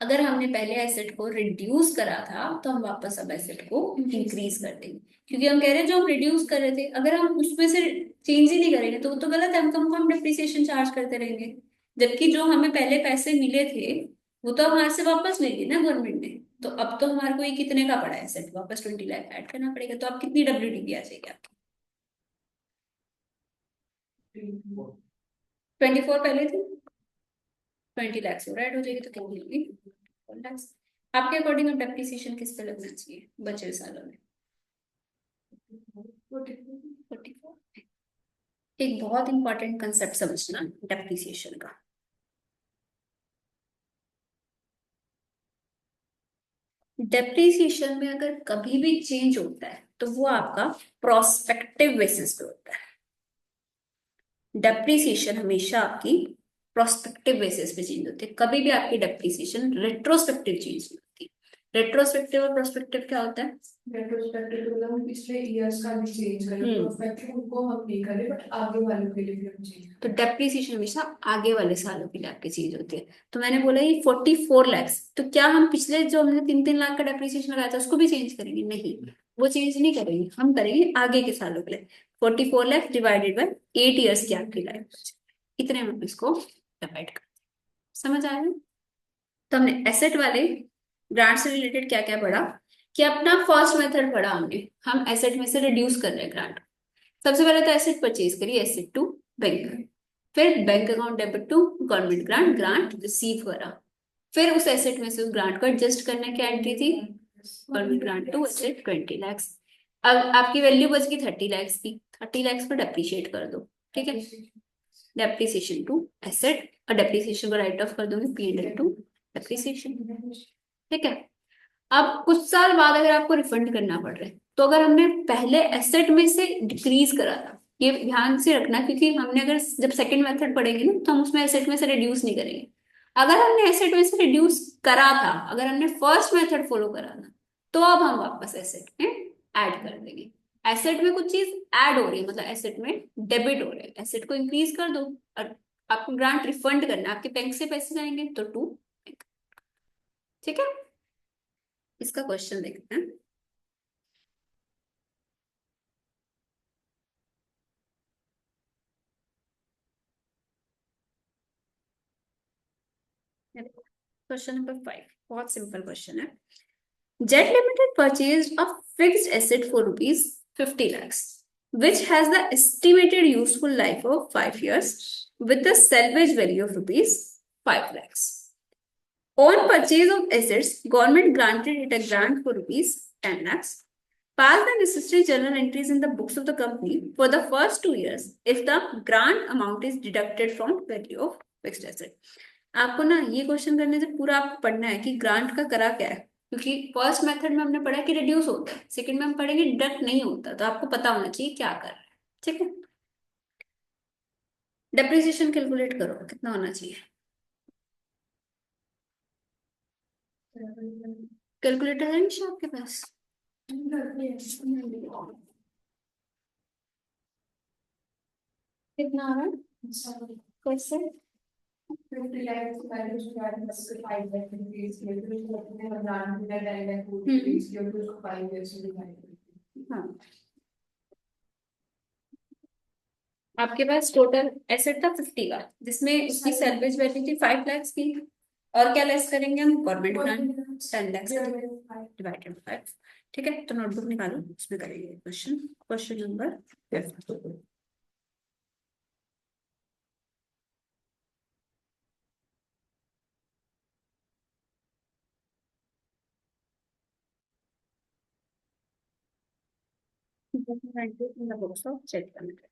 अगर हमने पहले एसेट को रिड्यूस करा था तो हम वापस अब एसेट को इंक्रीज कर देंगे, क्योंकि हम कह रहे हैं जो हम रिड्यूस कर रहे थे अगर हम उसमें से चेंज ही नहीं करेंगे तो वो तो गलत है, हम डिप्रिसिएशन चार्ज करते रहेंगे। जबकि जो हमें पहले पैसे मिले थे वो तो हमारे से वापस ले लिए ना गवर्नमेंट ने। तो अब तो हमारे को ये कितने का पड़ा है एसेट, वापस 20 लाख ऐड करना पड़ेगा। तो अब कितनी WDP आ जाएगी आपकी? 24 पहले थी, 20 लाख और ऐड हो जाएगी तो कितनी होगी? 4 लाख। आपके अकॉर्डिंग अब डेप्रिसिएशन किस पे लगना चाहिए बचे हुए सालों में? 44। एक बहुत इंपॉर्टेंट कंसेप्ट समझना डेप्रिसिएशन का। डेप्रिसिएशन में अगर कभी भी चेंज होता है तो वो आपका प्रोस्पेक्टिव बेसिस पे होता है। डेप्रिसिएशन हमेशा आपकी प्रोस्पेक्टिव बेसिस पे चेंज होती है, कभी भी आपकी डेप्रिसिएशन रेट्रोस्पेक्टिव चेंज नहीं होती। रेट्रोस्पेक्टिव और प्रोस्पेक्टिव क्या होता है? रेट्रोस्पेक्टिव मतलब हम पिछले ईयर्स का भी चेंज करें, प्रोस्पेक्टिव उनको हम नहीं करें बट आगे वालों के लिए भी हम चेंज। तो डेप्रिसिएशन हमेशा आगे वाले सालों के लिए आपकी चीज होती है। तो मैंने बोला ये 44 लाख, तो क्या हम पिछले जो हमने 3-3 लाख का डेप्रिसिएशन लगाया था उसको भी चेंज करेंगे? नहीं, वो चेंज नहीं करेंगे, हम करेंगे आगे के सालों के लिए। 44 लाख डिवाइडेड बाई 8 ईयर्स की आपकी लाइफ, इतने में इसको डिवाइड कर। समझ आया? तो हमने एसेट वाले ग्रांट से रिलेटेड क्या क्या पढ़ा, कि अपना फर्स्ट मेथड पढ़ा हमने, हम एसेट में से रिड्यूस कर रहे हैं ग्रांट। सबसे पहले तो एसेट परचेज करिए, एसेट टू बैंक, फिर bank account debit to government grant, grant receive करा, फिर उस एसेट में से उस ग्रांट को एडजस्ट करने की एंट्री थी government grant to asset 20 lakh. अब आपकी वैल्यू बच गई 30 लाख की, 30 लाख को डेप्रिशिएट कर दो, ठीक है। डेप्रिसिएशन टू एसेट, और डेप्रिसिएशन को राइट ऑफ कर दोगे P&L टू डेप्रिसिएशन, ठीक है। अब कुछ साल बाद अगर आपको रिफंड करना पड़ रहा है तो अगर हमने पहले एसेट में से डिक्रीज करा था, ये ध्यान से रखना, क्योंकि हमने अगर जब सेकंड मेथड पढ़ेंगे ना तो हम उसमें एसेट में से रिड्यूस नहीं करेंगे। अगर हमने एसेट में से रिड्यूस करा था, अगर हमने फर्स्ट मेथड फॉलो करा था, तो अब हम वापस एसेट में ऐड कर देंगे। एसेट में कुछ चीज ऐड हो रही है, मतलब एसेट में डेबिट हो रहा है, एसेट को इंक्रीज कर दो, और आपको ग्रांट रिफंड करना है, आपके बैंक से पैसे जाएंगे तो टू, ठीक है। इसका क्वेश्चन देखते हैं। क्वेश्चन नंबर 5 बहुत सिंपल क्वेश्चन है। Jet limited purchased a fixed asset for ₹50 lakhs, which has the estimated useful life of 5 years with the salvage value of ₹5 lakhs. On purchase of assets, government granted it a grant for ₹10 lakhs. Pass the necessary journal entries in the books of the company for the first 2 years if the grant amount is deducted from value of fixed asset. आपको ना ये question करने से पूरा आपको पढ़ना है कि ग्रांट का करा क्या है, क्योंकि फर्स्ट मेथड में हमने पढ़ा कि रिड्यूस होता है, सेकंड में हम पढ़ेंगे डिडक्ट नहीं होता, तो आपको पता होना चाहिए क्या कर रहा है, ठीक है। डेप्रिसिएशन कैलकुलेट करो कितना होना चाहिए, कैलकुलेटर है निशा आपके पास? कितना आ रहा है कैसे? 50 लाख वैल्यू से बाद बस 5 लाख इंक्रीज किया, फिर उसको अपने हजार में 10 लाख इंक्रीज किया, फिर उसको 5 ईयर्स में डिवाइड। हाँ, आपके पास टोटल एसेट था 50 का, जिसमें उसकी सैलवेज वैल्यू थी 5 लाख की, और क्या लेस करेंगे हम? गवर्नमेंट ग्रांट 10 लाख डिवाइडेड 5, ठीक है। तो नोटबुक निकालो, उसमें करेंगे question. Question number 5। in the books of Czech Limited.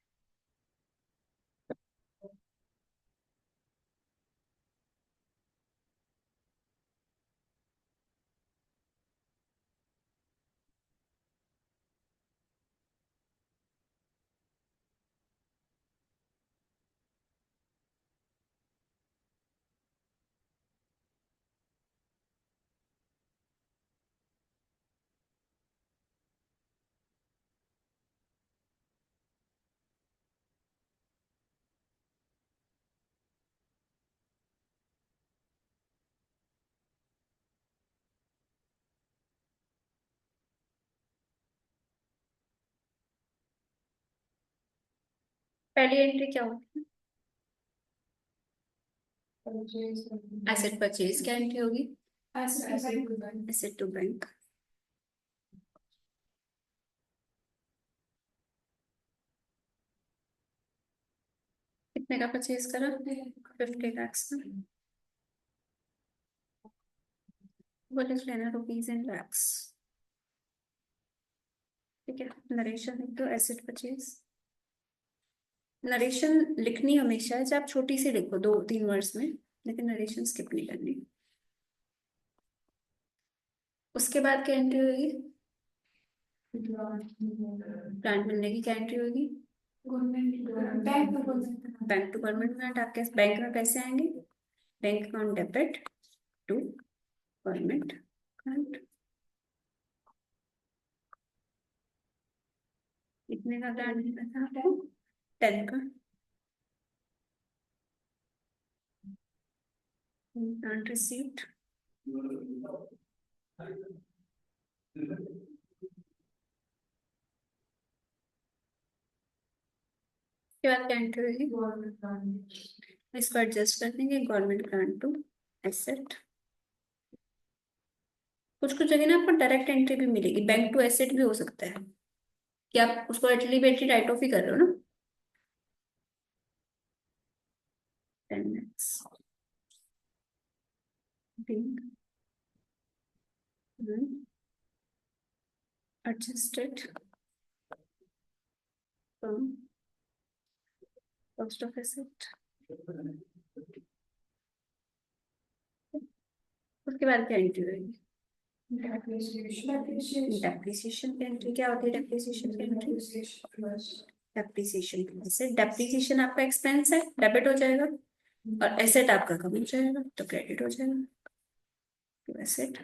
पहली एंट्री क्या होगी? परचेज एसेट परचेज क्या एंट्री होगी? Asset to bank asset to bank. कितने का परचेज करा? 50 lakhs का। वो लिख लेना रुपीज इन लैक्स। ठीक है, नरेशन लिख दो एसेट परचेज। नरेशन लिखनी हमेशा है, जब आप छोटी सी लिखो 2-3 वर्ड्स में, लेकिन नरेशन स्किप नहीं करनी। उसके बाद क्या एंट्री होगी? प्लांट मिलने की क्या एंट्री होगी? Government bank bank to government grant. आपके बैंक में पैसे आएंगे, bank account debit to government grant. कितने का ग्रांट मिला था आपको? 10 का ग्रांट रिसीव्ड। उसके बाद क्या एंट्री होगी? इसको एडजस्ट कर देंगे, गवर्नमेंट ग्रांट टू एसेट। कुछ कुछ जगह ना आपको डायरेक्ट एंट्री भी मिलेगी, बैंक टू एसेट भी हो सकता है कि आप उसको एलिवेटरी राइट ऑफ ही कर रहे हो ना। 10 lakhs being adjusted from cost of asset। उसके बाद क्या एंट्री होगी? डेप्रिसिएशन की एंट्री क्या होती है? डेप्रिसिएशन की एंट्री, डेप्रिसिएशन एसेट। डेप्रिसिएशन आपका एक्सपेंस है, डेबिट हो जाएगा, और एसेट आपका कम हो जाएगा तो क्रेडिट हो जाएगा। एसेट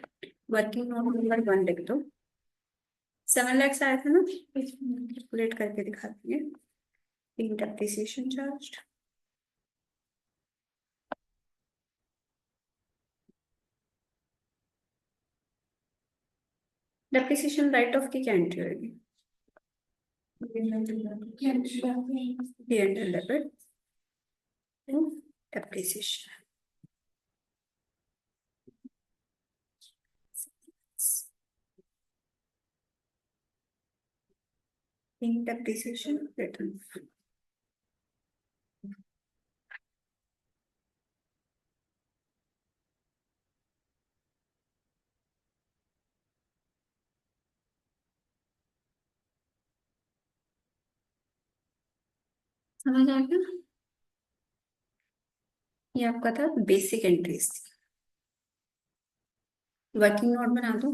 वर्किंग नोट नंबर 1 लिख दो। 7 lakhs आया था ना, कैलकुलेट करके दिखाती है। Depreciation charge, depreciation write off की क्या एंट्री होगी? P&L debit to depreciation. In depreciation return. समझ आ गया? ये आपका था बेसिक एंट्रीज। वर्किंग नोट बना दो।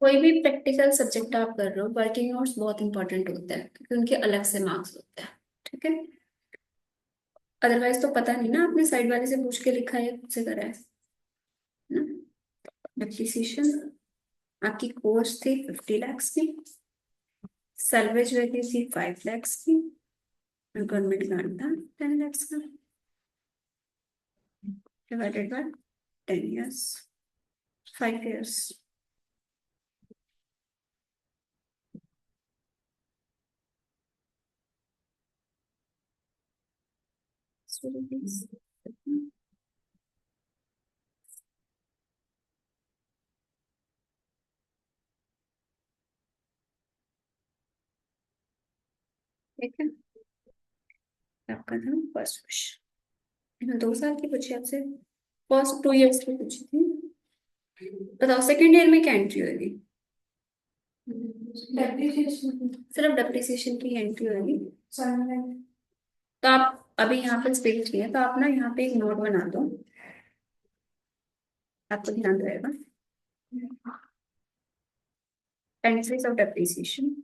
कोई भी प्रैक्टिकल सब्जेक्ट आप कर रहे हो, वर्किंग नोट्स बहुत इंपॉर्टेंट होते हैं क्योंकि उनके अलग से मार्क्स होते हैं। ठीक है, अदरवाइज तो पता नहीं ना, आपने साइड वाले से पूछ के लिखा है, खुद से करा है ना। डेप्रिसिएशन आपकी कोर्स थी 50 lakhs की, सैलवेज वैल्यू थी 5 lakhs की, गवर्नमेंट ग्रांट था 10 lakhs का, divided by 10 years, 5 years। So rupees। ठीक है, आपका था फर्स्ट क्वेश्चन। 2 साल की पूछी आपसे, फर्स्ट 2 years की पूछी थी। बताओ सेकेंड ईयर में क्या एंट्री होगी? सिर्फ डेप्रिसिएशन की एंट्री होगी। तो आप अभी यहाँ पे स्पेस किए, तो आप ना यहाँ पे एक नोट बना दो, आपको ध्यान रहेगा। Entries of depreciation,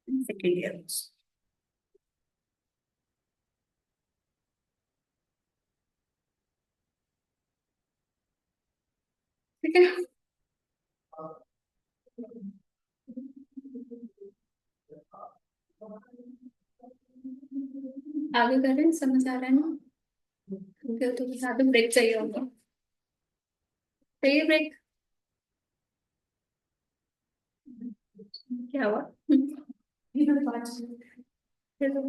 second year. ठीक है, आगे कर रहे हैं, समझ आ रहा है ना? तो यहाँ पे ब्रेक चाहिए होगा। चाहिए ब्रेक? क्या हुआ? ये तो 5 मिनट। चलो।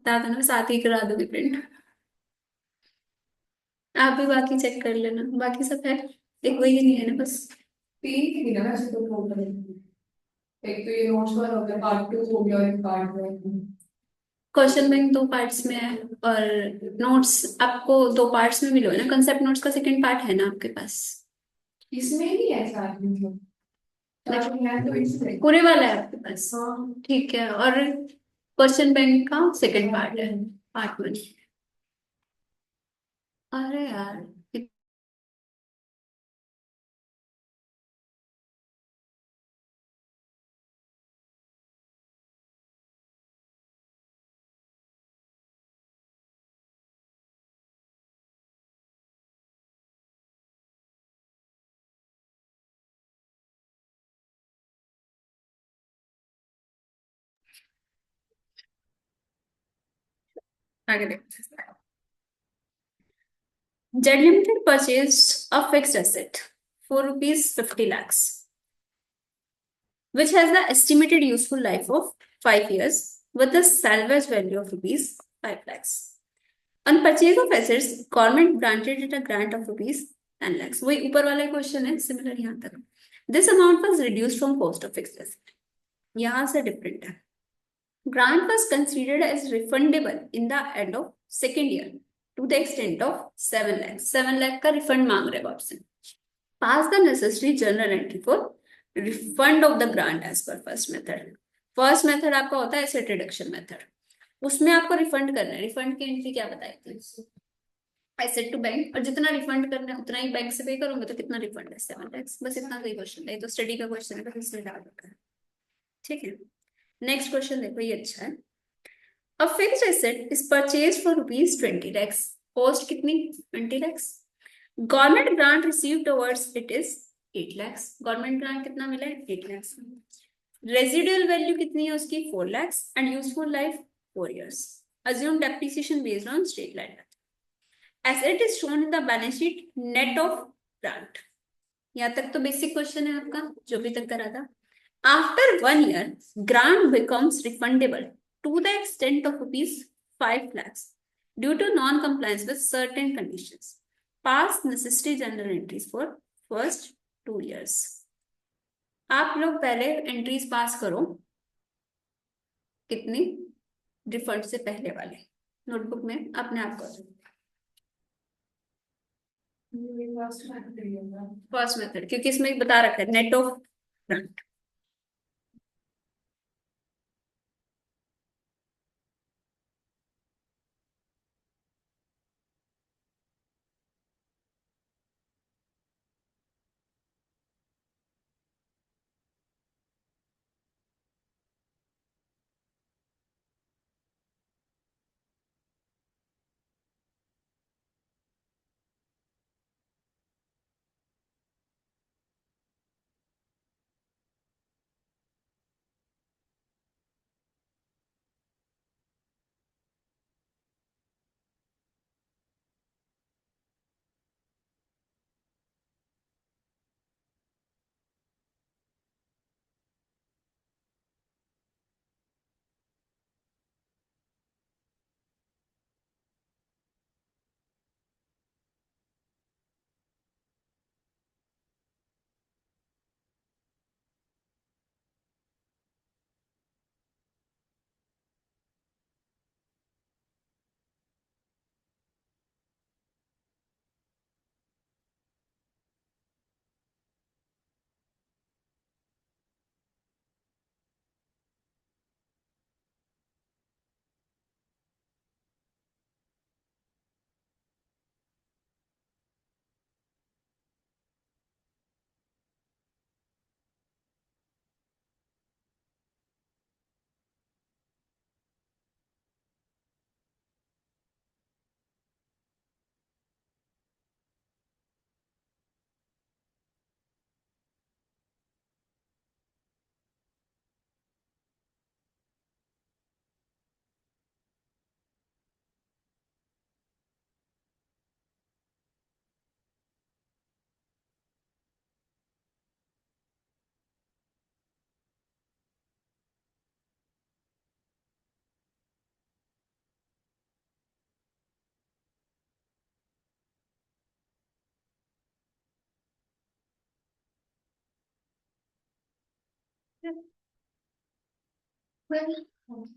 बता दो ना, मैं साथ ही करा दूंगी प्रिंट। आप भी बाकी चेक कर लेना, बाकी सब है, एक वही नहीं है ना बस। तीन ही दिन है वैसे तो टोटल। एक तो ये नोट्स वाला हो गया, पार्ट 2 हो गया, और एक पार्ट 1। क्वेश्चन बैंक दो पार्ट्स में है, और नोट्स आपको दो पार्ट्स में मिलो है ना, कंसेप्ट नोट्स का सेकंड पार्ट है ना आपके पास? इसमें ही है साथ में तो। ताकि है तो इसमें। पूरे वाला है आपके पास? हाँ। ठीक है, और क्वेश्चन बैंक का सेकंड पार्ट है, पार्ट 1। अरे यार, आगे देखते हैं। Z limited purchase a fixed asset for rupees 50 lakhs, which has the estimated useful life of 5 years with a salvage value of rupees 5 lakhs. On purchase of assets, government granted it a grant of rupees 10 lakhs. वही ऊपर वाला question है, similar यहाँ तक। This amount was reduced from cost of fixed asset. यहाँ से different है। Grant was considered as refundable in the end of second year to the extent of 7 lakhs. 7 lakh का रिफंड मांग रहे हैं आपसे। Pass the necessary journal entry for refund of the grant as per first method. First method आपका होता है asset reduction method, उसमें आपको रिफंड करना है। रिफंड की एंट्री क्या बताई थी? एसेट टू बैंक, और जितना रिफंड करना है उतना ही बैंक से पे करोगे, तो कितना रिफंड है? 7 lakhs। बस इतना का ही क्वेश्चन है, तो स्टडी का क्वेश्चन है, बस इसलिए डाल रखा है। ठीक है, नेक्स्ट क्वेश्चन देखो, ये अच्छा है। A fixed asset is purchased for rupees 20 lakhs. Cost कितनी? 20 lakhs. Government grant received towards it is 8 lakhs. Government grant कितना मिला है? 8 lakhs. Residual value कितनी है उसकी? 4 lakhs and useful life 4 years. Assume depreciation based on straight line method. Asset is shown in the balance sheet net of grant. यहाँ तक तो basic question है आपका, जो भी तक करा था। After 1 year, grant becomes refundable to the extent of rupees 5 lakhs due to non-compliance with certain conditions. Pass necessary journal entries for first 2 years. आप लोग पहले एंट्रीज पास करो, कितनी? रिफंड से पहले वाले नोटबुक में अपने आप करो। फर्स्ट मेथड, क्योंकि इसमें बता रखा है नेट ऑफ ग्रांट।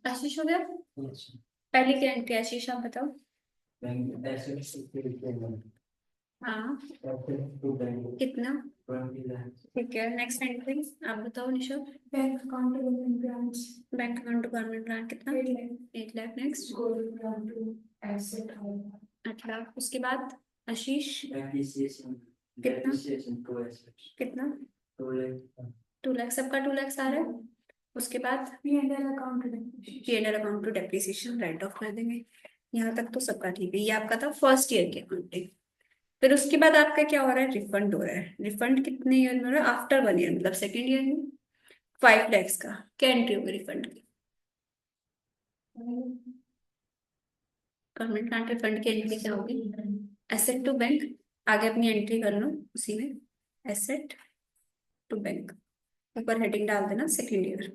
आशीष हो गया। Yes. पहले क्या एंट्री आशीष आप बताओ। Bank assets equivalent. हाँ Asset to bank कितना। 20 lakhs. ठीक है नेक्स्ट एंट्री आप बताओ Nisha. Bank account government grants bank account to government grant कितना। 8 lakh 8 lakh next. Gold grant to asset 8 lakh उसके बाद आशीष Depreciation. कितना? Depreciation to assets. कितना। 2 lakhs. 2 लाख सबका 2 लाख आ रहा है। उसके बाद P&L account P&L account to depreciation write off कर देंगे। यहाँ तक तो सबका ठीक है। ये आपका था फर्स्ट ईयर की अकाउंटिंग। फिर उसके बाद आपका क्या हो रहा है रिफंड हो रहा है। रिफंड कितने ईयर में हो रहा है आफ्टर 1 ईयर मतलब सेकेंड ईयर में 5 lakhs का क्या एंट्री होगी रिफंड की। गवर्नमेंट ग्रांट रिफंड की एंट्री क्या होगी। एसेट टू बैंक आगे अपनी एंट्री कर लो उसी में एसेट टू बैंक ऊपर हेडिंग डाल देना सेकेंड ईयर।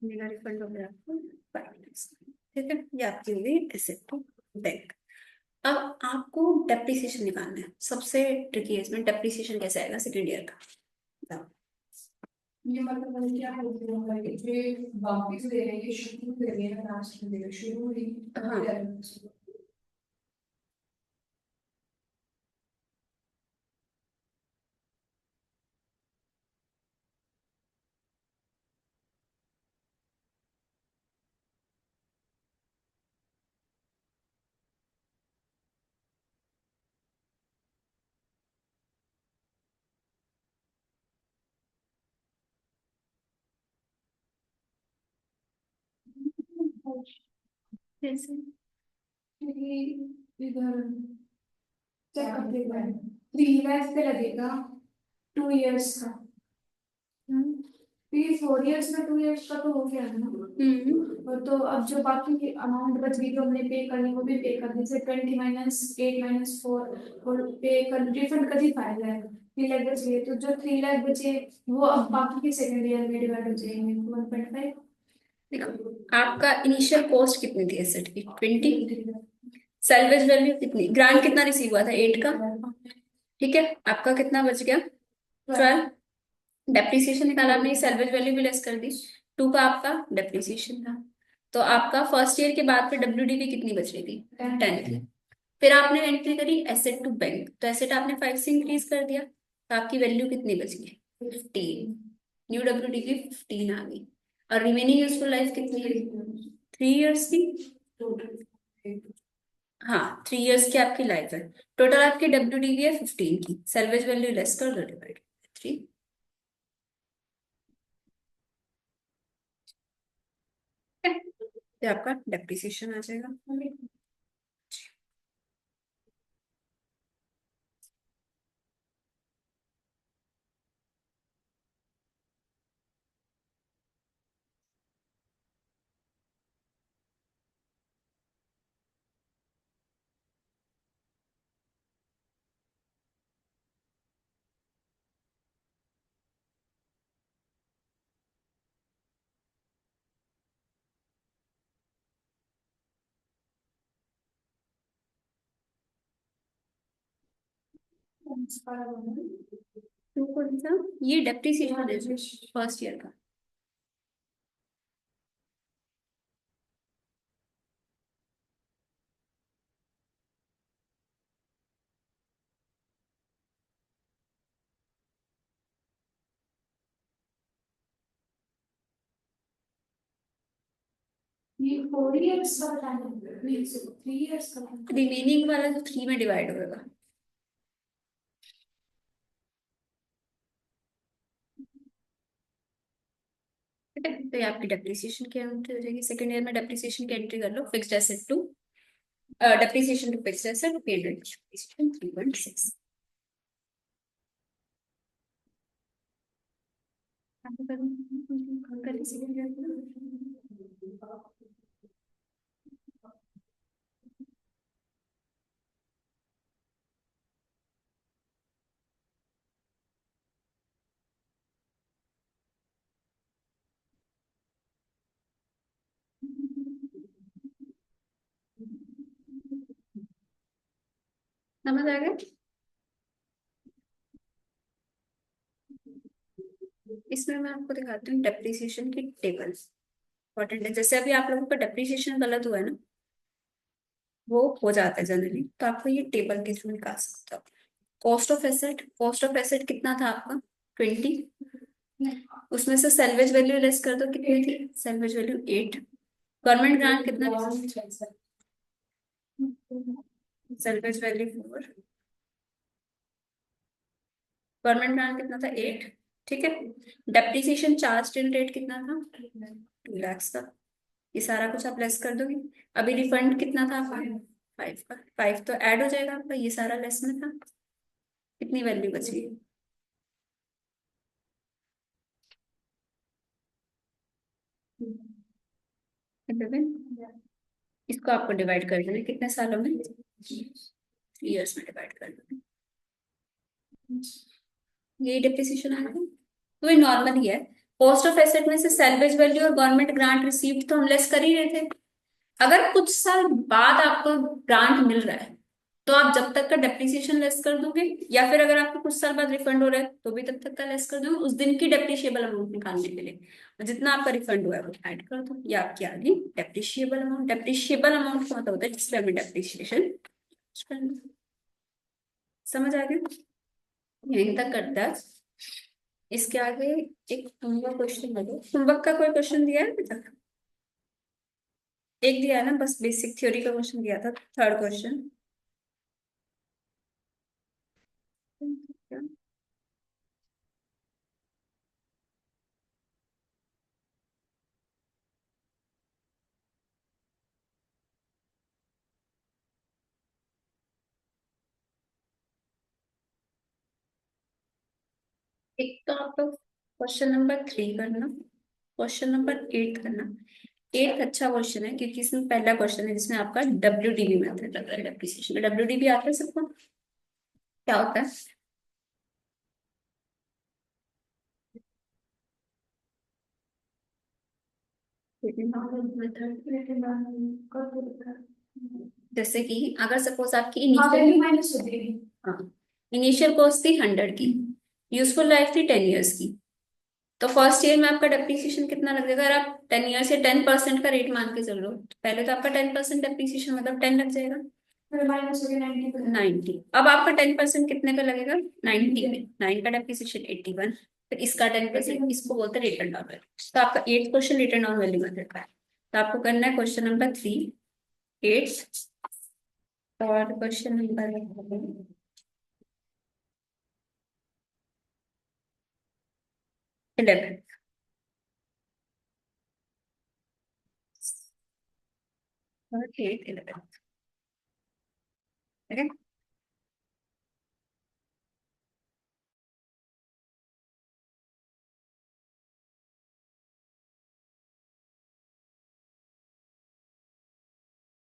मेरा रिफंड हो गया आपको 5 lakhs। ठीक है ये आपकी हुई एसेट टू बैंक। अब आपको डेप्रिसिएशन निकालना है सबसे ट्रिकी है इसमें। डेप्रिसिएशन कैसे आएगा सेकेंड ईयर का बताओ। ये मतलब क्या है ये वापस दे रहे हैं ये शुरू दे रहे हैं लास्ट में दे रहे हैं शुरू ही हाँ। कैसे। इधर चेकअप देगा 3 लाख पे लगेगा 2 इयर्स का फिर 4 इयर्स में 2 इयर्स का तो हो गया ना। और तो अब जो बाकी की अमाउंट बच गई जो हमने पे करनी वो भी पे कर दी जैसे 20 - 8 - 4 और पे कर रिफंड कर ही फायदा है 3 लाख बच गए तो जो 3 लाख बचे वो अब बाकी के सेकंड ईयर में डिवाइड हो जाएंगे 1.5। देखो आपका इनिशियल कॉस्ट कितनी थी एसेट की 20। सैल्वेज वैल्यू कितनी ग्रांट कितना रिसीव हुआ था 8 का। ठीक है आपका कितना बच गया 12। डेप्रिसिएशन निकाला आपने सैल्वेज वैल्यू भी लेस कर दी 2 का आपका डेप्रिसिएशन था। तो आपका फर्स्ट ईयर के बाद फिर WDV कितनी बच रही थी 10 थी। फिर आपने एंट्री करी एसेट टू बैंक तो एसेट आपने 5 से इंक्रीज कर दिया तो आपकी वैल्यू कितनी बच गई 15। न्यू WDV 15 आ गई। और रिमेनिंग यूजफुल लाइफ कितनी है 3 इयर्स की। हाँ 3 इयर्स की आपकी लाइफ है। टोटल आपकी WDV है 15 की सैल्वेज वैल्यू लेस कर दो डिवाइड 3। तो आपका डेप्रिसिएशन आ जाएगा। टू कौन सा ये डेप्रिसिएशन है फर्स्ट ईयर का। ये 4 इयर्स का बताना नहीं 3 इयर्स का रिमेनिंग वाला जो 3 में डिवाइड होगा। ठीक है तो ये आपकी डेप्रिसिएशन की एंट्री हो जाएगी। सेकंड ईयर में डेप्रिसिएशन की एंट्री कर लो fixed asset to depreciation to fixed asset P&L 3.6। समझ आ गया। इसमें मैं आपको दिखाती हूँ डेप्रिसिएशन की टेबल, इंपॉर्टेंट है। जैसे अभी आप लोगों का डेप्रिसिएशन गलत हुआ है ना, वो हो जाता है जनरली, तो आपको ये टेबल के थ्रू निकाल सकते हो। कॉस्ट ऑफ एसेट कितना था आपका? 20। उसमें से सेल्वेज वैल्यू लेस कर दो, कितनी थी सेल्वेज वैल्यू? 8। गवर्नमेंट ग्रांट कितना? Salvage value 4। गवर्नमेंट ग्रांट कितना था? 8। ठीक है। डेप्रिसिएशन चार्ज टिल डेट कितना था? 2 lakhs का। ये सारा कुछ आप लेस कर दोगे। अभी रिफंड कितना था आपका? 5 का। 5 तो ऐड हो जाएगा आपका, ये सारा लेस में था। कितनी वैल्यू बची? 11। इसको आपको डिवाइड कर देना कितने सालों में? 3 years में डिवाइड कर देना। यही डेप्रिसिएशन आएगा। तो ये नॉर्मल ही है। कॉस्ट ऑफ एसेट में से सेल्वेज वैल्यू और गवर्नमेंट ग्रांट रिसीव्ड तो हम लेस कर ही रहे थे। अगर कुछ साल बाद आपको ग्रांट मिल रहा है तो आप जब तक का डेप्रिसिएशन लेस कर दोगे, या फिर अगर आपको कुछ साल बाद रिफंड हो रहा है तो भी तब तक का लेस कर दोगे, उस दिन की डेप्रिशिएबल अमाउंट निकालने के लिए। और जितना आपका रिफंड हुआ है वो ऐड कर दो, या आपकी आ गई डेप्रिशिएबल अमाउंट। डेप्रिशिएबल अमाउंट का मतलब होता है जिसपे हमें डेप्रिसिएशन करना। समझ आ गया? यहीं तक करता है। इसके आगे एक होमवर्क क्वेश्चन है। होमवर्क का कोई क्वेश्चन दिया है अभी तक? एक दिया है ना, बस बेसिक थ्योरी का क्वेश्चन दिया था, थर्ड क्वेश्चन। एक तो आप लोग क्वेश्चन नंबर 3 करना, क्वेश्चन नंबर 8 करना। 8 अच्छा क्वेश्चन है क्योंकि इसमें पहला क्वेश्चन है जिसमें आपका WDV मेथड लग रहा है, डेप्रिसिएशन का। WDV आता है सबको? क्या होता है? जैसे कि अगर सपोज आपकी इनिशियल, माइनस हो गई। हाँ, इनिशियल कॉस्ट थी 100 की, यूजफुल लाइफ थी 10 years की, तो फर्स्ट ईयर में आपका डेप्रिसिएशन कितना लग जाएगा? अगर आप 10 year से 10% का रेट मान के चल रहे हो तो पहले तो आपका 10% डेप्रिसिएशन मतलब 10 लग जाएगा। फिर माइनस हो गया 90। अब आपका 10% कितने का लगेगा? 90 में 9 का डेप्रिसिएशन 81, फिर इसका 10%, इसको बोलते हैं रिटर्न डाउन वैल्यू। तो आपका 8th question return down value method का है। तो आपको करना है क्वेश्चन नंबर 3, 8, और क्वेश्चन नंबर 11, और 8, 11। ठीक है।